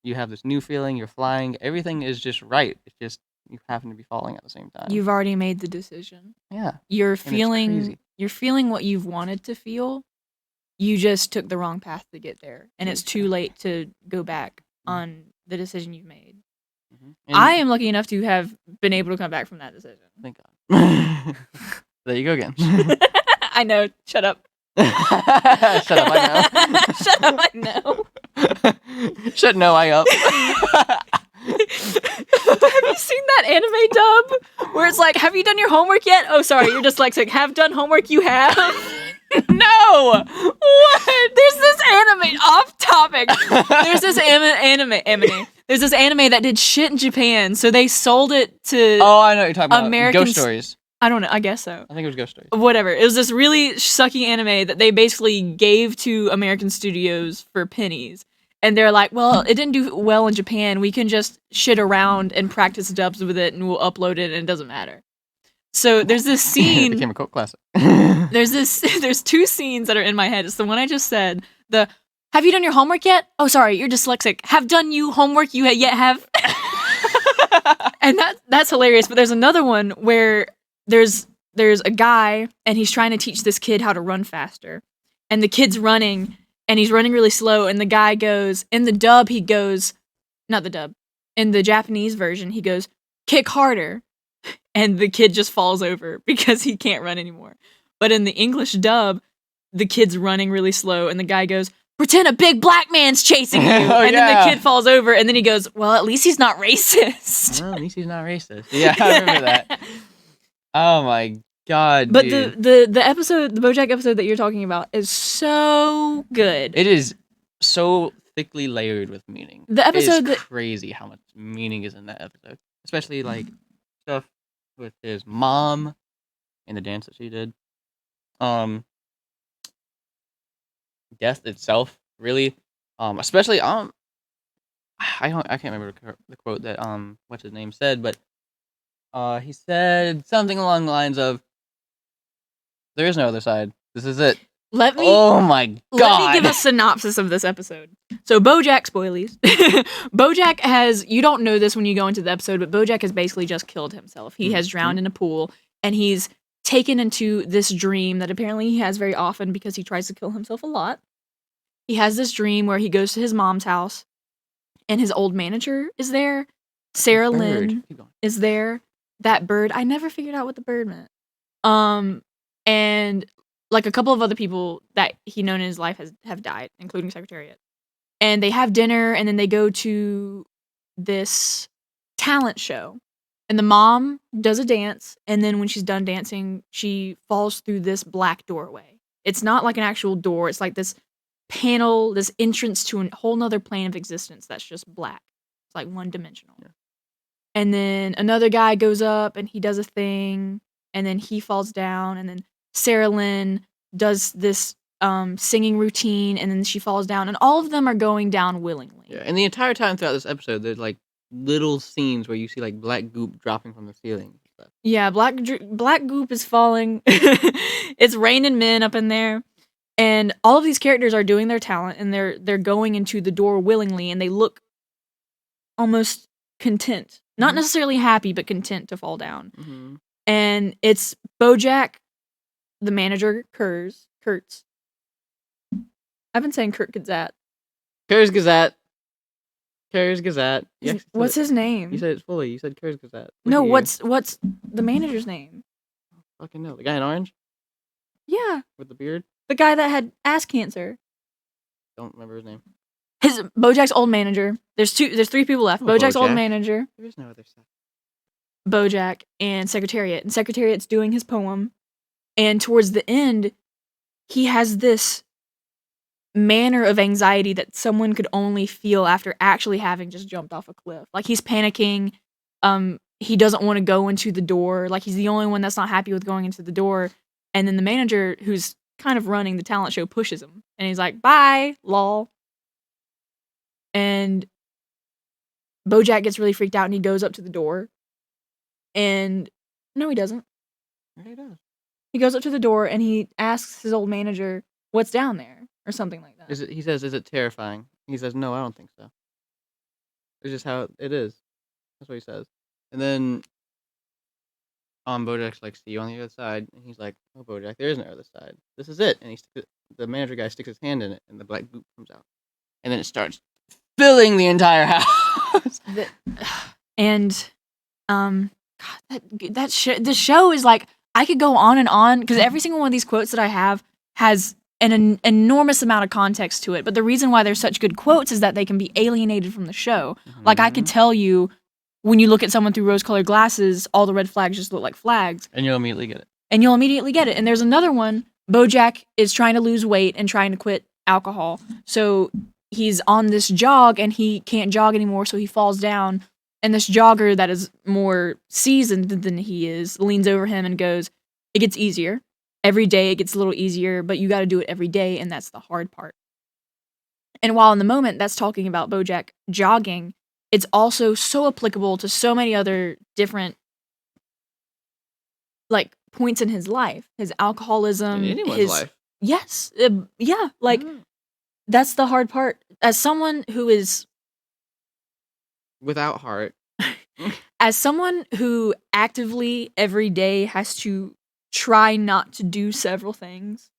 You have this new feeling, you're flying, everything is just right. It's just you happen to be falling at the same time. You've already made the decision. Yeah. You're feeling what you've wanted to feel. You just took the wrong path to get there, and it's too late to go back on the decision you've made. I am lucky enough to have been able to come back from that decision. Thank God. There you go again. I know. Shut up. Shut up, I know. Shut up, I know. Shut no, I up. Have you seen that anime dub where it's like, have you done your homework yet? Oh, sorry, you're dyslexic. Have done homework, you have? No! What? There's this anime, off topic. There's this anime. There's this anime that did shit in Japan, so they sold it to... Oh, I know what you're talking about. American Ghost Stories. I don't know, I guess so. I think it was Ghost Stories. Whatever. It was this really sucky anime that they basically gave to American studios for pennies. And they're like, well, it didn't do well in Japan. We can just shit around and practice dubs with it, and we'll upload it, and it doesn't matter. So there's this scene. It became a cult classic. There's two scenes that are in my head. It's the one I just said. Have you done your homework yet? Oh, sorry, you're dyslexic. Have done you homework you yet have? And that's hilarious. But there's another one where there's a guy, and he's trying to teach this kid how to run faster. And the kid's running, and he's running really slow, and the guy goes, in the dub, he goes, not the dub, in the Japanese version, he goes, kick harder. And the kid just falls over because he can't run anymore. But in the English dub, the kid's running really slow, and the guy goes, pretend a big black man's chasing you. Then the kid falls over, and then he goes, well, at least he's not racist. Well, at least he's not racist. Yeah, I remember that. Oh my God, but dude. the episode, the Bojack episode that you're talking about is so good. It is so thickly layered with meaning. The episode is crazy how much meaning is in that episode. Especially like stuff with his mom and the dance that she did. Death itself, really. Especially I can't remember the quote that what's his name said, but he said something along the lines of, "There is no other side. This is it." Oh my Let me give a god! synopsis of this episode. So Bojack Spoilers. Bojack has, you don't know this when you go into the episode, but Bojack has basically just killed himself. He has drowned in a pool, and he's taken into this dream that apparently he has very often because he tries to kill himself a lot. He has this dream where he goes to his mom's house, and his old manager is there. Sarah Lynn is there. That bird, I never figured out what the bird meant. And like a couple of other people that he known in his life have died, including Secretariat. And they have dinner, and then they go to this talent show. And the mom does a dance, and then when she's done dancing, she falls through this black doorway. It's not like an actual door. It's like this panel, this entrance to a whole nother plane of existence that's just black. It's like one-dimensional. Yeah. And then another guy goes up, and he does a thing, and then he falls down, and then Sarah Lynn does this singing routine, and then she falls down, and all of them are going down willingly. Yeah, and the entire time throughout this episode, there's like little scenes where you see like black goop dropping from the ceiling. And stuff. Yeah, black goop is falling. It's raining men up in there, and all of these characters are doing their talent, and they're going into the door willingly, and they look almost content, not necessarily happy, but content to fall down. Mm-hmm. And it's Bojack, the manager, Kurtz. I've been saying Kurt Gazette. Kurtz Gazette. What's his name? You said it's fully. You said Kurtz Gazette. No, what's the manager's name? I fucking know. The guy in orange? Yeah. With the beard? The guy that had ass cancer. Don't remember his name. His Bojack's old manager. There's three people left. Bojack's old manager. There is no other side. Bojack and Secretariat. And Secretariat's doing his poem. And towards the end, he has this manner of anxiety that someone could only feel after actually having just jumped off a cliff. Like he's panicking. He doesn't want to go into the door. Like he's the only one that's not happy with going into the door. And then the manager, who's kind of running the talent show, pushes him. And he's like, bye, lol. And Bojack gets really freaked out and he goes up to the door. And no, he doesn't. Yeah, he does. He goes up to the door and he asks his old manager, what's down there? Or something like that. He says, is it terrifying? He says, no, I don't think so. It's just how it is. That's what he says. And then Bojack's like, see you on the other side. And he's like, oh, Bojack, there is no other side. This is it. And the manager guy sticks his hand in it and the black goop comes out. And then it starts filling the entire house. The show is like, I could go on and on because every single one of these quotes that I have has an enormous amount of context to it. But the reason why they're such good quotes is that they can be alienated from the show. Mm-hmm. Like I could tell you, when you look at someone through rose-colored glasses, all the red flags just look like flags. And you'll immediately get it. And there's another one. Bojack is trying to lose weight and trying to quit alcohol. So he's on this jog and he can't jog anymore, so he falls down. And this jogger that is more seasoned than he is leans over him and goes, it gets easier. Every day it gets a little easier, but you got to do it every day, and that's the hard part. And while in the moment that's talking about Bojack jogging, it's also so applicable to so many other different like points in his life. His alcoholism. In anyone's life. Yes. Yeah. Like, that's the hard part. As someone who is... without heart. As someone who actively every day has to try not to do several things,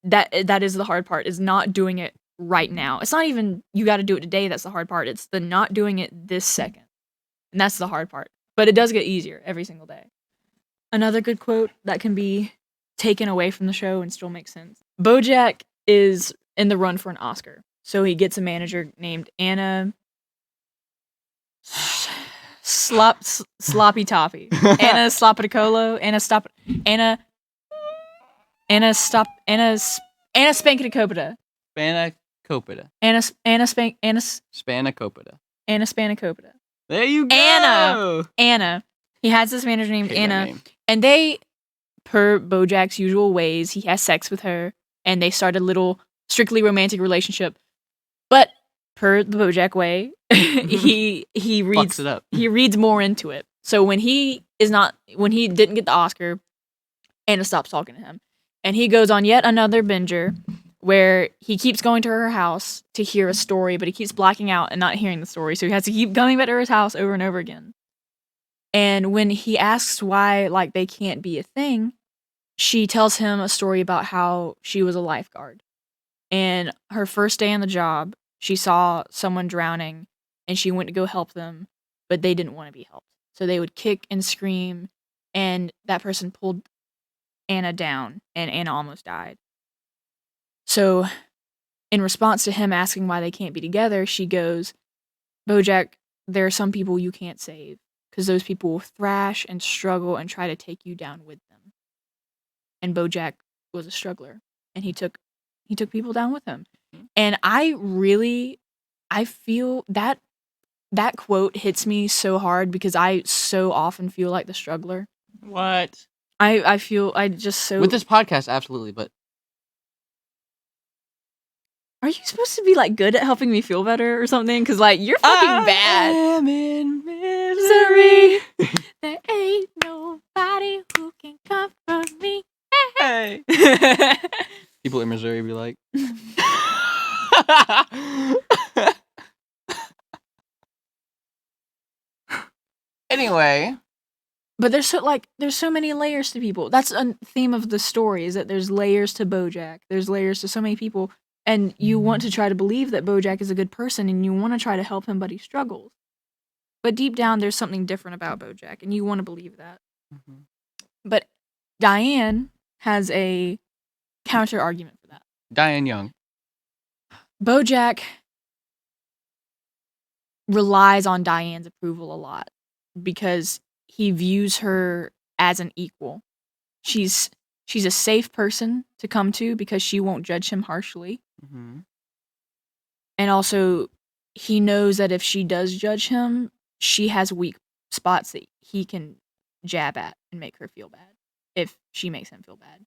that is the hard part, is not doing it right now. It's not even you got to do it today that's the hard part. It's the not doing it this second. And that's the hard part. But it does get easier every single day. Another good quote that can be taken away from the show and still make sense. Bojack is in the run for an Oscar. So he gets a manager named Anna Sloppy Toppy. Anna Slopidicolo. Anna Spankidicopita. Spanakopita. Anna Spanakopita. There you go. Anna. He has this manager named Anna. And they, per Bojack's usual ways, he has sex with her. And they start a little strictly romantic relationship. But per the Bojack way, he reads Fucks it up. he reads more into it. So when he didn't get the Oscar, Anna stops talking to him, and he goes on yet another binger where he keeps going to her house to hear a story, but he keeps blacking out and not hearing the story, so he has to keep coming back to her house over and over again. And when he asks why, like, they can't be a thing, she tells him a story about how she was a lifeguard. And her first day on the job, she saw someone drowning, and she went to go help them, but they didn't want to be helped. So they would kick and scream, and that person pulled Anna down, and Anna almost died. So, in response to him asking why they can't be together, she goes, Bojack, there are some people you can't save, because those people will thrash and struggle and try to take you down with them. And Bojack was a struggler, and he took people down with him. And I feel that quote hits me so hard because I so often feel like the struggler. What? I feel I just so With this podcast, absolutely, but are you supposed to be like good at helping me feel better or something? Because like you're fucking bad. I am in misery. There ain't nobody who can comfort me. Hey. People in Missouri be like. Anyway. But there's so many layers to people. That's a theme of the story, is that there's layers to Bojack. There's layers to so many people, and you want to try to believe that Bojack is a good person, and you want to try to help him, but he struggles. But deep down, there's something different about Bojack, and you want to believe that. Mm-hmm. But Diane has a counter argument for that. Diane Young. Bojack relies on Diane's approval a lot because he views her as an equal. She's a safe person to come to because she won't judge him harshly. Mm-hmm. And also, he knows that if she does judge him, she has weak spots that he can jab at and make her feel bad if she makes him feel bad.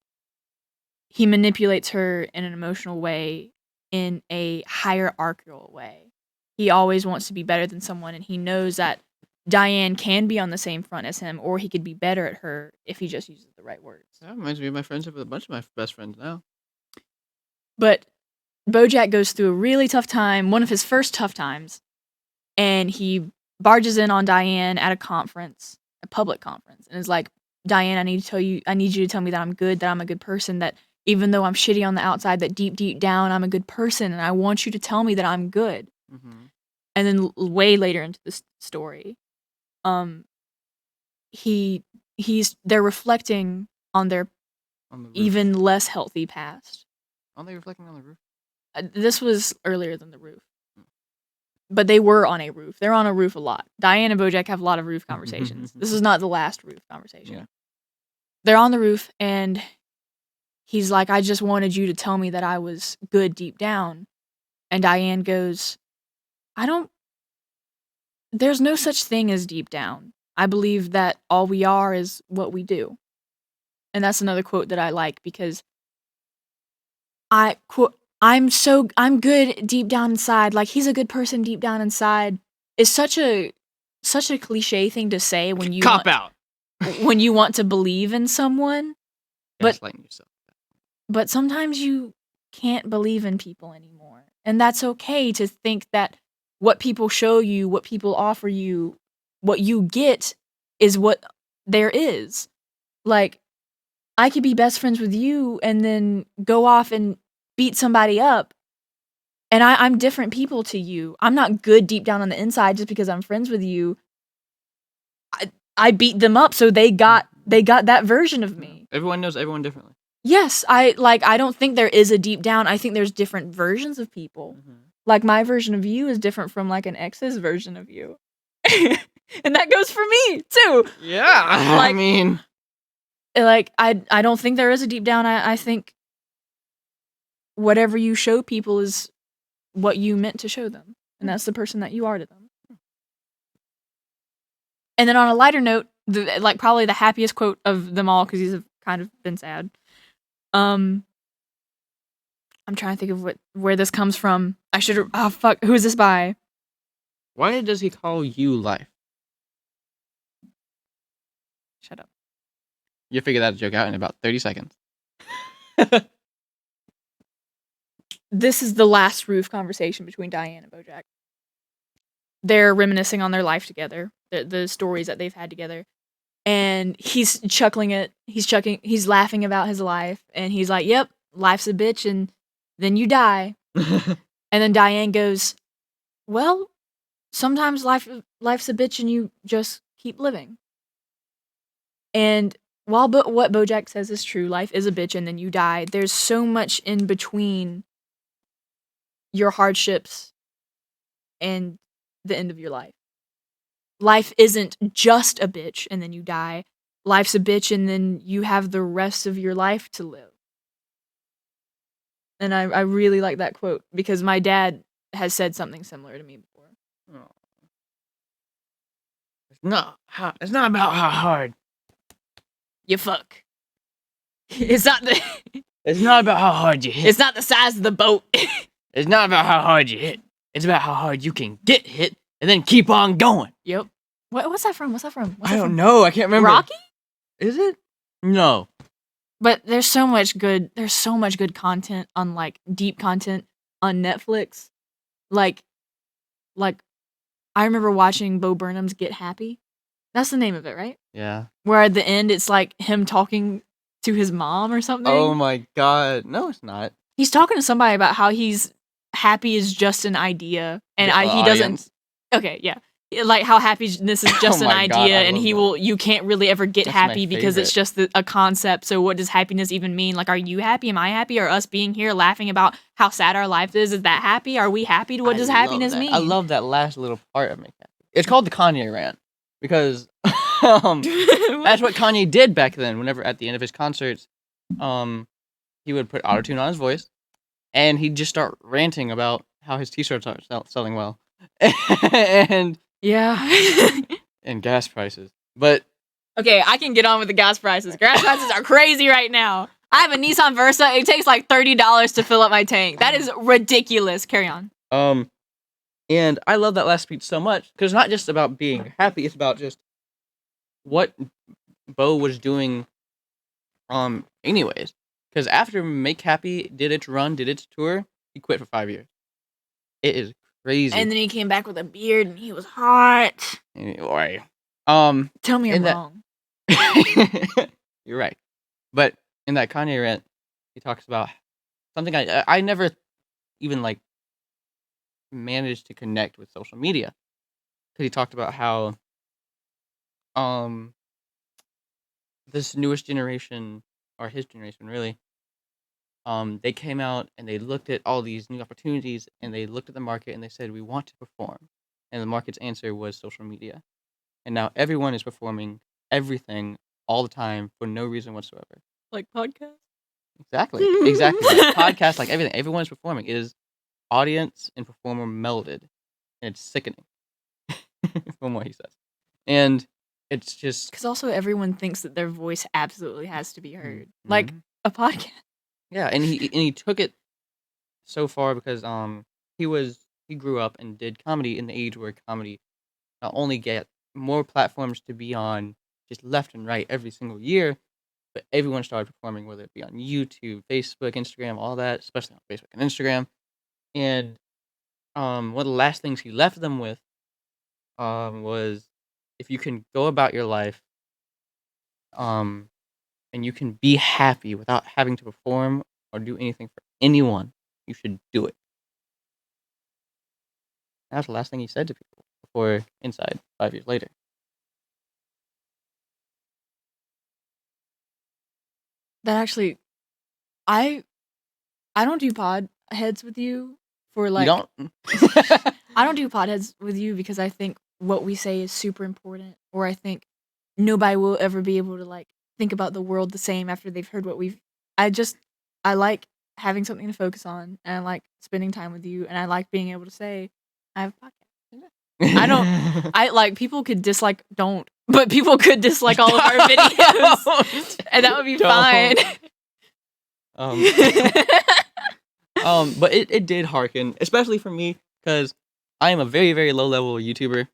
He manipulates her in an emotional way, in a hierarchical way. He always wants to be better than someone, and he knows that Diane can be on the same front as him, or he could be better at her if he just uses the right words. That reminds me of my friendship with a bunch of my best friends now. But Bojack goes through a really tough time, one of his first tough times, and he barges in on Diane at a conference, a public conference, and is like, Diane, I need you to tell me that I'm good, that I'm a good person, that even though I'm shitty on the outside, that deep, deep down, I'm a good person, and I want you to tell me that I'm good. Mm-hmm. And then way later into this story, they're reflecting on their even less healthy past. Aren't they reflecting on the roof? This was earlier than the roof. But they were on a roof. They're on a roof a lot. Diane and Bojack have a lot of roof conversations. This is not the last roof conversation. Yeah. They're on the roof, and he's like, I just wanted you to tell me that I was good deep down. And Diane goes, there's no such thing as deep down. I believe that all we are is what we do. And that's another quote that I like because I'm good deep down inside. Like, he's a good person deep down inside is such a cliche thing to say when you when you want to believe in someone. Gaslighting yourself. But sometimes you can't believe in people anymore. And that's okay to think that what people show you, what people offer you, what you get is what there is. Like, I could be best friends with you and then go off and beat somebody up. And I'm different people to you. I'm not good deep down on the inside just because I'm friends with you. I beat them up, so they got that version of me. Everyone knows everyone differently. Yes, I don't think there is a deep down. I think there's different versions of people. Mm-hmm. Like, my version of you is different from like an ex's version of you. And that goes for me too. Yeah. Like, I mean, like, I don't think there is a deep down. I think whatever you show people is what you meant to show them. And that's the person that you are to them. And then on a lighter note, probably the happiest quote of them all, because these have kind of been sad. I'm trying to think of where this comes from. I should. Oh fuck! Who is this by? Why does he call you life? Shut up. You'll figure that joke out in about 30 seconds. This is the last roof conversation between Diane and Bojack. They're reminiscing on their life together, the stories that they've had together, and he's he's laughing about his life, and he's like, "Yep, life's a bitch, and then you die." And then Diane goes, "Well, sometimes life's a bitch, and you just keep living." And while what Bojack says is true, life is a bitch, and then you die. There's so much in between your hardships and the end of your life. Life isn't just a bitch and then you die. Life's a bitch and then you have the rest of your life to live. And I really like that quote because my dad has said something similar to me before. Oh. It's not about how hard you fuck. It's not It's not about how hard you hit. It's not the size of the boat. It's not about how hard you hit. It's about how hard you can get hit and then keep on going. Yep. What's that from? I don't know. I can't remember. Rocky? Is it? No. But there's so much good content on like deep content on Netflix. Like I remember watching Bo Burnham's Get Happy. That's the name of it, right? Yeah. Where at the end it's like him talking to his mom or something. Oh my god. No, it's not. He's talking to somebody about how he's happy is just an idea, and he doesn't. Okay, yeah, like how happiness is just an idea, and you can't really ever get happy because it's just a concept. So what does happiness even mean? Like, are you happy? Am I happy? Are us being here laughing about how sad our life is that happy? Are we happy? What does happiness mean? I love that last little part of Make Happy. It's called the Kanye Rant because that's what Kanye did back then. Whenever at the end of his concerts, he would put autotune on his voice. And he'd just start ranting about how his t-shirts aren't selling well. And yeah. And gas prices. But okay, I can get on with the gas prices. Gas prices are crazy right now. I have a Nissan Versa. It takes like $30 to fill up my tank. That is ridiculous. Carry on. And I love that last speech so much because it's not just about being happy. It's about just what Bo was doing anyways. Because after Make Happy did its tour, he quit for 5 years. It is crazy. And then he came back with a beard and he was hot. Anyway, tell me I'm wrong. You're right. But in that Kanye rant, he talks about something I never even like managed to connect with social media. Because he talked about how this newest generation, or his generation really, they came out and they looked at all these new opportunities and they looked at the market and they said, we want to perform. And the market's answer was social media. And now everyone is performing everything all the time for no reason whatsoever. Like podcasts? Exactly. Like podcasts, like everything. Everyone is performing. It is audience and performer melded. And it's sickening from what he says. And it's just... because also everyone thinks that their voice absolutely has to be heard. Mm-hmm. Like a podcast. Yeah, and he took it so far because he grew up and did comedy in the age where comedy not only get more platforms to be on just left and right every single year, but everyone started performing, whether it be on YouTube, Facebook, Instagram, all that, especially on Facebook and Instagram. And one of the last things he left them with was, if you can go about your life and you can be happy without having to perform or do anything for anyone, you should do it. That was the last thing he said to people before Inside 5 years later. That actually, I don't do Podheads with you for like... You don't? I don't do Podheads with you because I think what we say is super important, or I think nobody will ever be able to like think about the world the same after they've heard what we've... I like having something to focus on, and I like spending time with you, and I like being able to say, I have a podcast. People could dislike, but people could dislike all of our videos, and that would be fine. But it did harken, especially for me, because I am a very, very low level YouTuber.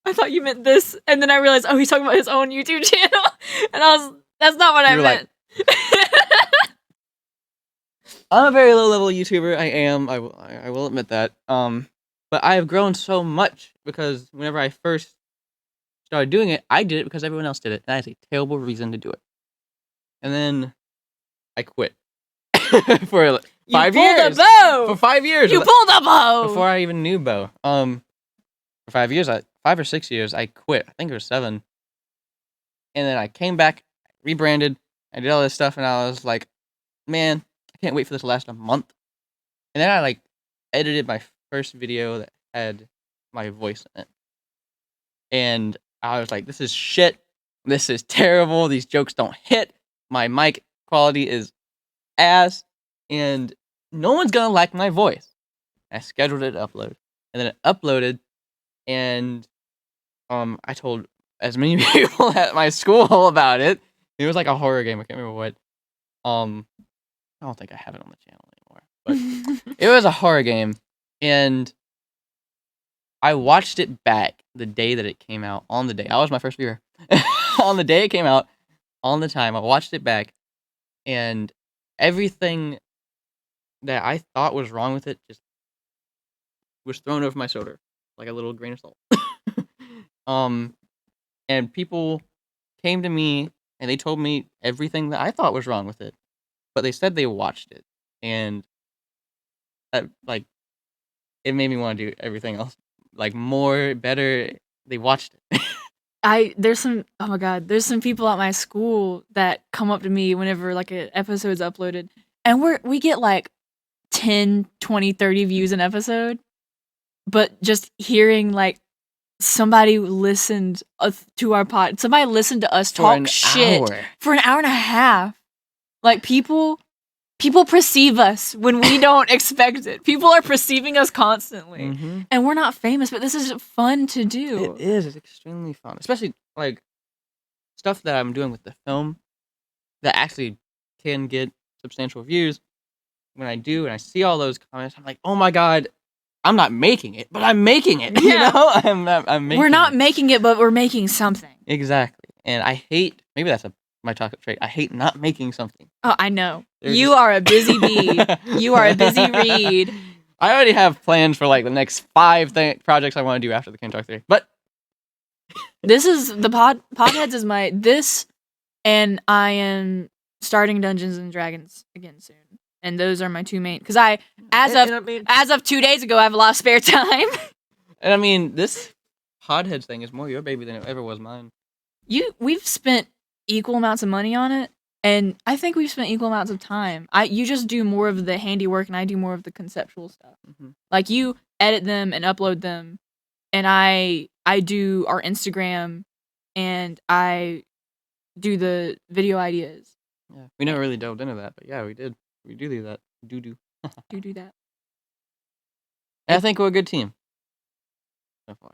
I thought you meant this, and then I realized, oh, he's talking about his own YouTube channel, and that's not what I meant. I'm a very low level YouTuber. I am. I will admit that. But I have grown so much because whenever I first started doing it, I did it because everyone else did it, and that's a terrible reason to do it. And then I quit for 5 years. You pulled a bow. For 5 years. You pulled a bow before I even knew Bo. For 5 years, 5 or 6 years, I quit. I think it was 7. And then I came back, rebranded, I did all this stuff, and I was like, man, I can't wait for this to last a month. And then I edited my first video that had my voice in it. And I was like, this is shit. This is terrible. These jokes don't hit. My mic quality is ass. And no one's gonna like my voice. I scheduled it to upload. And then it uploaded. And I told as many people at my school about it. It was like a horror game. I can't remember what. I don't think I have it on the channel anymore. But it was a horror game. And I watched it back the day that it came out. On the day. I was my first viewer. On the day it came out. On the time. I watched it back. And everything that I thought was wrong with it just was thrown over my shoulder. Like a little grain of salt. And people came to me and they told me everything that I thought was wrong with it. But they said they watched it. And that, it made me want to do everything else. More, better. They watched it. There's some people at my school that come up to me whenever an episode's uploaded, and we get 10, 20, 30 views an episode, but just hearing somebody listened to our pod, somebody listened to us talk shit for an hour and a half. People perceive us when we don't expect it. People are perceiving us constantly. Mm-hmm. And we're not famous, but this is fun to do. It is. It's extremely fun. Especially, stuff that I'm doing with the film that actually can get substantial views. When I do, and I see all those comments, I'm like, oh my god, I'm not making it, but I'm making it. Yeah. I'm making it. We're not making it, but we're making something. Exactly. And I hate, maybe that's my chocolate trait. I hate not making something. Oh, I know. You are a busy bee. You are a busy Reid. I already have plans for the next 5 projects I want to do after the Ken Talk 3. But this is the Podheads is this, and I am starting Dungeons and Dragons again soon. And those are my 2 main, because as of 2 days ago, I have a lot of spare time. And I mean, this Podheads thing is more your baby than it ever was mine. We've spent equal amounts of money on it, and I think we've spent equal amounts of time. You just do more of the handiwork, and I do more of the conceptual stuff. Mm-hmm. You edit them and upload them, and I do our Instagram, and I do the video ideas. Yeah, we never really delved into that, but yeah, we did. We do that. Do that. And I think we're a good team. So far.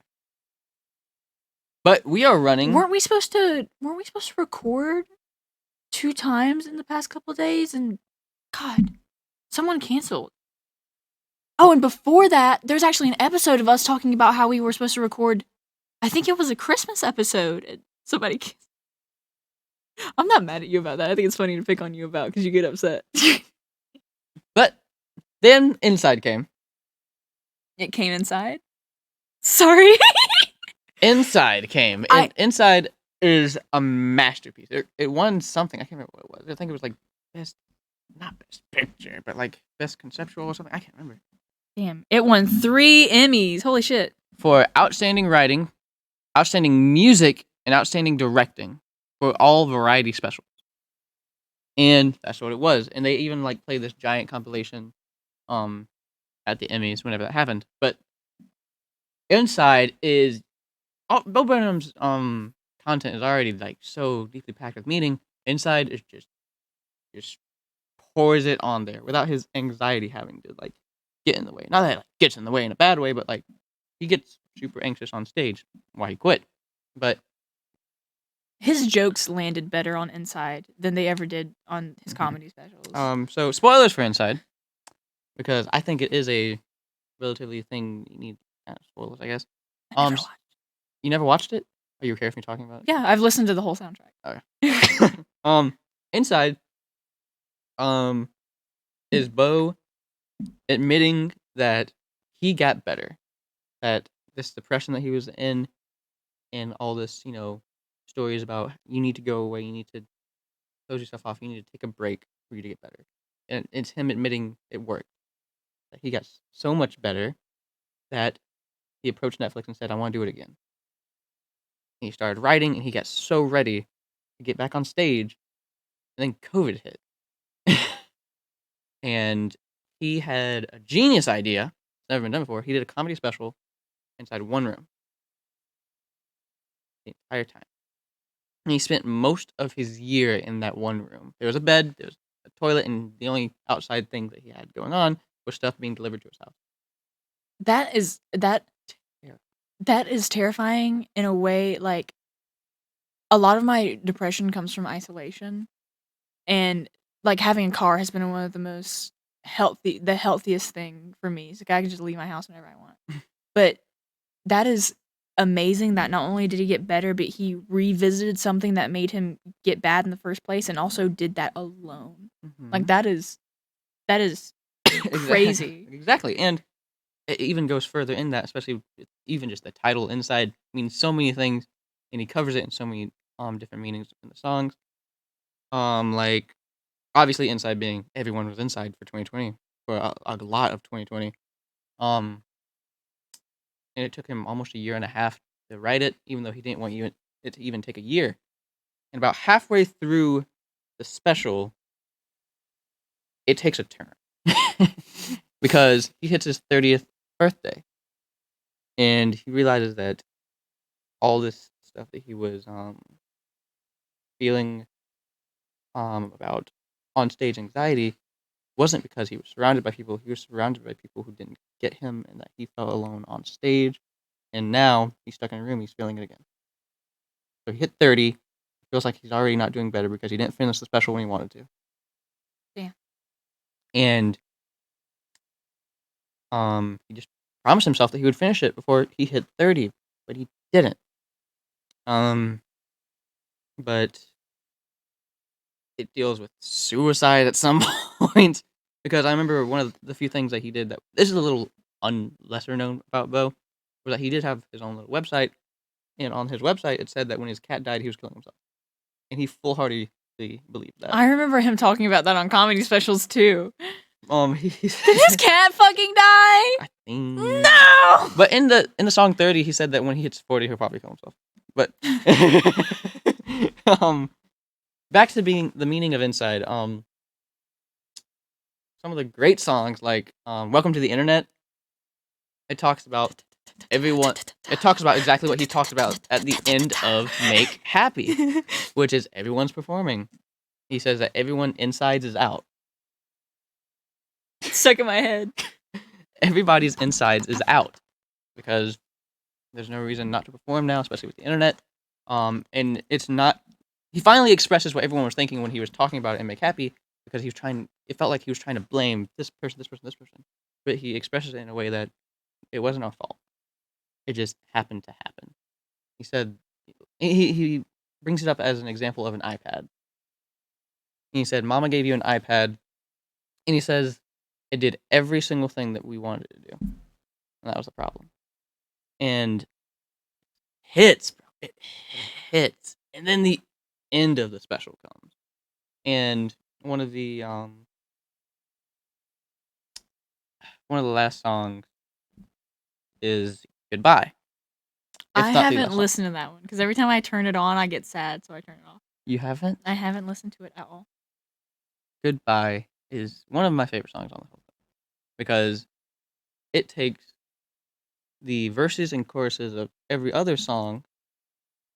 But we are running. Weren't we supposed to record 2 times in the past couple of days? And God, someone canceled. Oh, and before that, there's actually an episode of us talking about how we were supposed to record. I think it was a Christmas episode. And somebody canceled. I'm not mad at you about that. I think it's funny to pick on you about because you get upset. But then Inside came. It came inside? Sorry. Inside came. Inside is a masterpiece. It won something. I can't remember what it was. I think it was not best picture, but best conceptual or something. I can't remember. Damn. It won 3 Emmys. Holy shit. For outstanding writing, outstanding music, and outstanding directing for all variety specials. And that's what it was. And they even played this giant compilation at the Emmys whenever that happened. But Inside is Bo Burnham's content is already so deeply packed with meaning. Inside is just pours it on there without his anxiety having to get in the way. Not that it gets in the way in a bad way, but he gets super anxious on stage why he quit. But His jokes landed better on Inside than they ever did on his Mhm. comedy specials. So spoilers for Inside, because I think it is a relatively thing you need spoilers, I guess. I never S- watched. You never watched it? Are you okay with me talking about it? Yeah, I've listened to the whole soundtrack. Okay. Inside, is Bo admitting that he got better, that this depression that he was in, and all this, stories about you need to go away, you need to close yourself off, you need to take a break for you to get better. And it's him admitting it worked. That he got so much better that he approached Netflix and said, I want to do it again. And he started writing and he got so ready to get back on stage. And then COVID hit. And he had a genius idea. It's never been done before. He did a comedy special inside one room the entire time. And he spent most of his year in that one room. There was a bed, there was a toilet, and the only outside thing that he had going on was stuff being delivered to his house. That is Yeah. that is terrifying in a way. Like, a lot of my depression comes from isolation, and like having a car has been one of the healthiest thing for me. It's like I can just leave my house whenever I want. But that is amazing that not only did he get better, but he revisited something that made him get bad in the first place, and also did that alone. Like Mhm. that is crazy. Exactly. And it even goes further in that, especially even just the title Inside means so many things, and he covers it in so many different meanings in the songs. Like obviously Inside being everyone was inside for 2020 for a lot of 2020. Um, and it took him almost a year and a half to write it, even though he didn't want it to even take a year. And about halfway through the special, it takes a turn because he hits his 30th birthday, and he realizes that all this stuff that he was feeling about on stage anxiety wasn't because he was surrounded by people. He was surrounded by people who didn't get him, and that he felt alone on stage. And now he's stuck in a room. He's feeling it again. So he hit 30. Feels like he's already not doing better because he didn't finish the special when he wanted to. Yeah. And he just promised himself that he would finish it before he hit 30, but he didn't. But it deals with suicide at some point because I remember one of the few things that he did that this is a little lesser known about Bo was that he did have his own little website, and on his website it said that when his cat died he was killing himself, and he full-heartedly believed that. I remember him talking about that on comedy specials too. He Did his cat fucking die? I think No. but in the song 30 he said that when he hits 40 he'll probably kill himself. But back to being the meaning of Inside. Some of the great songs like Welcome to the Internet. It talks about everyone. It talks about exactly what he talked about at the end of Make Happy, which is everyone's performing. He says that everyone insides is out. It's stuck in my head. Everybody's insides is out because there's no reason not to perform now, especially with the internet. And it's not. He finally expresses what everyone was thinking when he was talking about it in Make Happy because he was trying. It felt like he was trying to blame this person, this person, this person, but he expresses it in a way that it wasn't our fault. It just happened to happen. He said he brings it up as an example of an iPad. He said, "Mama gave you an iPad," and he says it did every single thing that we wanted it to do, and that was the problem. And hits, bro, it hits, and then the end of the special comes, and one of the last songs is "Goodbye." I It's not the haven't last song. listened to that one because every time I turn it on, I get sad, so I turn it off. You haven't? I haven't listened to it at all. "Goodbye" is one of my favorite songs on the whole thing because it takes the verses and choruses of every other song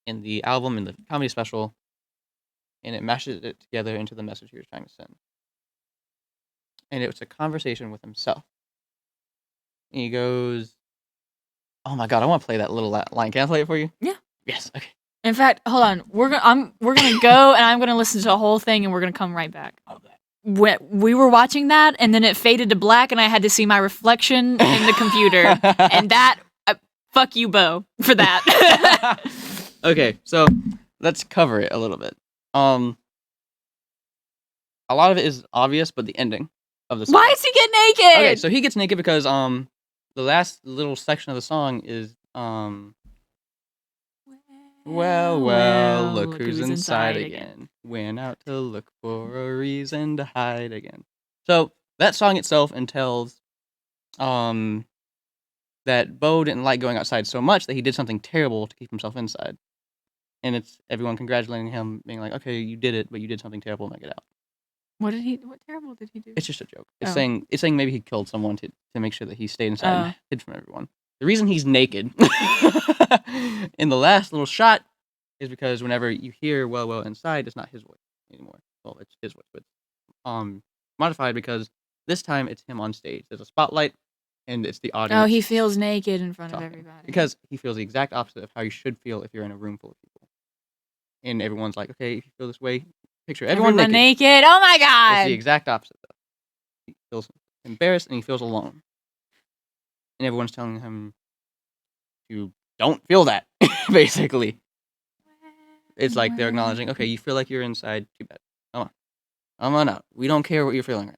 in the album and the comedy special, and it mashes it together into the message he was trying to send. And it was a conversation with himself. And he goes, "Oh my god, I want to play that little line. Can I play it for you?" Yeah. Yes. Okay. In fact, hold on. We're gonna go and I'm gonna listen to the whole thing and we're gonna come right back. We were watching that and then it faded to black and I had to see my reflection in the computer and that fuck you, Bo, for that. Okay, so let's cover it a little bit. A lot of it is obvious, but the ending of the song. Why is he getting naked? Okay, so he gets naked because the last little section of the song is well, look who's inside again. Went out to look for a reason to hide again. So that song itself entails that Bo didn't like going outside so much that he did something terrible to keep himself inside. And it's everyone congratulating him, being like, okay, you did it, but you did something terrible, make it out. What terrible did he do? It's just a joke. It's saying maybe he killed someone to make sure that he stayed inside and hid from everyone. The reason he's naked in the last little shot is because whenever you hear well inside, it's not his voice anymore. Well, it's his voice, but modified because this time it's him on stage. There's a spotlight and it's the audience. Oh, he feels naked in front of everybody. Because he feels the exact opposite of how you should feel if you're in a room full of people. And everyone's like, okay, if you feel this way, picture everyone naked. Oh my god! It's the exact opposite, though. He feels embarrassed and he feels alone. And everyone's telling him, you don't feel that, basically. It's like they're acknowledging, okay, you feel like you're inside, too bad. Come on out. We don't care what you're feeling right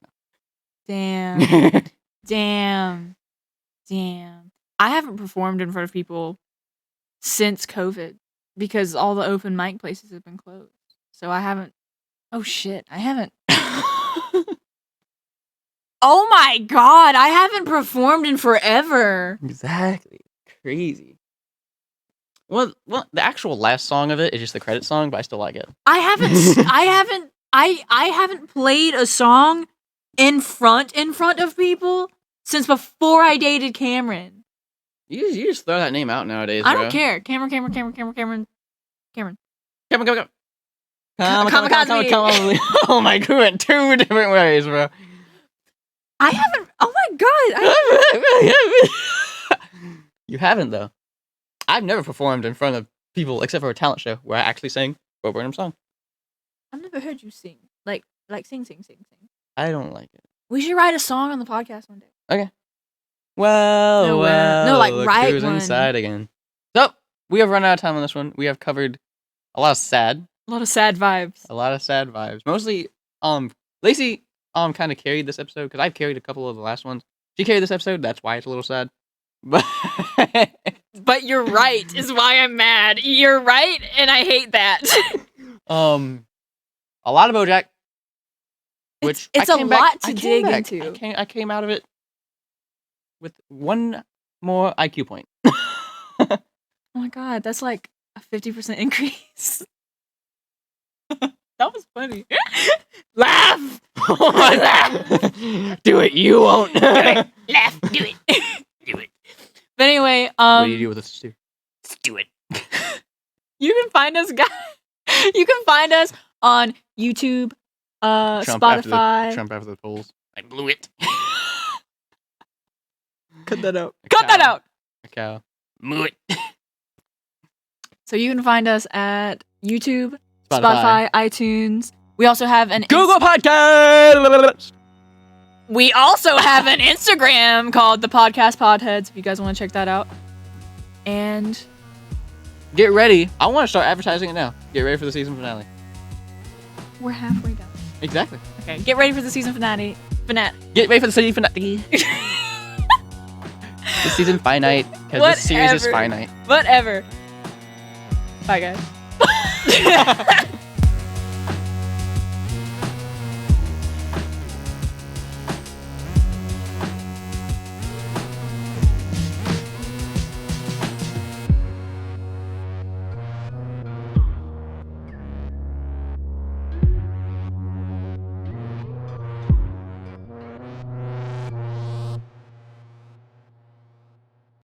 now. Damn. I haven't performed in front of people since COVID because all the open mic places have been closed. So I haven't. Oh shit, I haven't. Oh my god, I haven't performed in forever. Exactly. Crazy. Well, the actual last song of it is just the credit song, but I still like it. I haven't played a song in front of people since before I dated Cameron. You just throw that name out nowadays, I bro. don't care. Cameron. Come. Oh my god, we went 2 different ways, bro. I haven't. Oh my god. You haven't, though. I've never performed in front of people except for a talent show where I actually sang a Burnham song. I've never heard you sing. Like sing. I don't like it. We should write a song on the podcast one day. Okay. Well, no, like look write who's one. inside again. So, we have run out of time on this one. We have covered a lot of sad vibes. Mostly, Lacey, kind of carried this episode because I've carried a couple of the last ones. She carried this episode. That's why it's a little sad. But you're right is why I'm mad. You're right, and I hate that. A lot of Bojack, which it's a lot to dig into. I came out of it with 1 more IQ point. Oh my god, that's like a 50% increase. That was funny. Laugh! Oh my laugh! Do it, you won't. Do it. Laugh, do it. Do it. But anyway, what do you do with this? Let's do it. You can find us, guys. You can find us on YouTube, Spotify. Trump after the polls. I blew it. Cut that out. Cut that out. A cow. Moo it. So you can find us at YouTube, Spotify, iTunes. We also have an Google Podcast. We also have an Instagram called the podcast Podheads if you guys want to check that out. And get ready. I want to start advertising it now. Get ready for the season finale. We're halfway done. Exactly. Okay, get ready for the season finale. Get ready for the season finale. The season finite because this series is finite. Whatever. Bye, guys.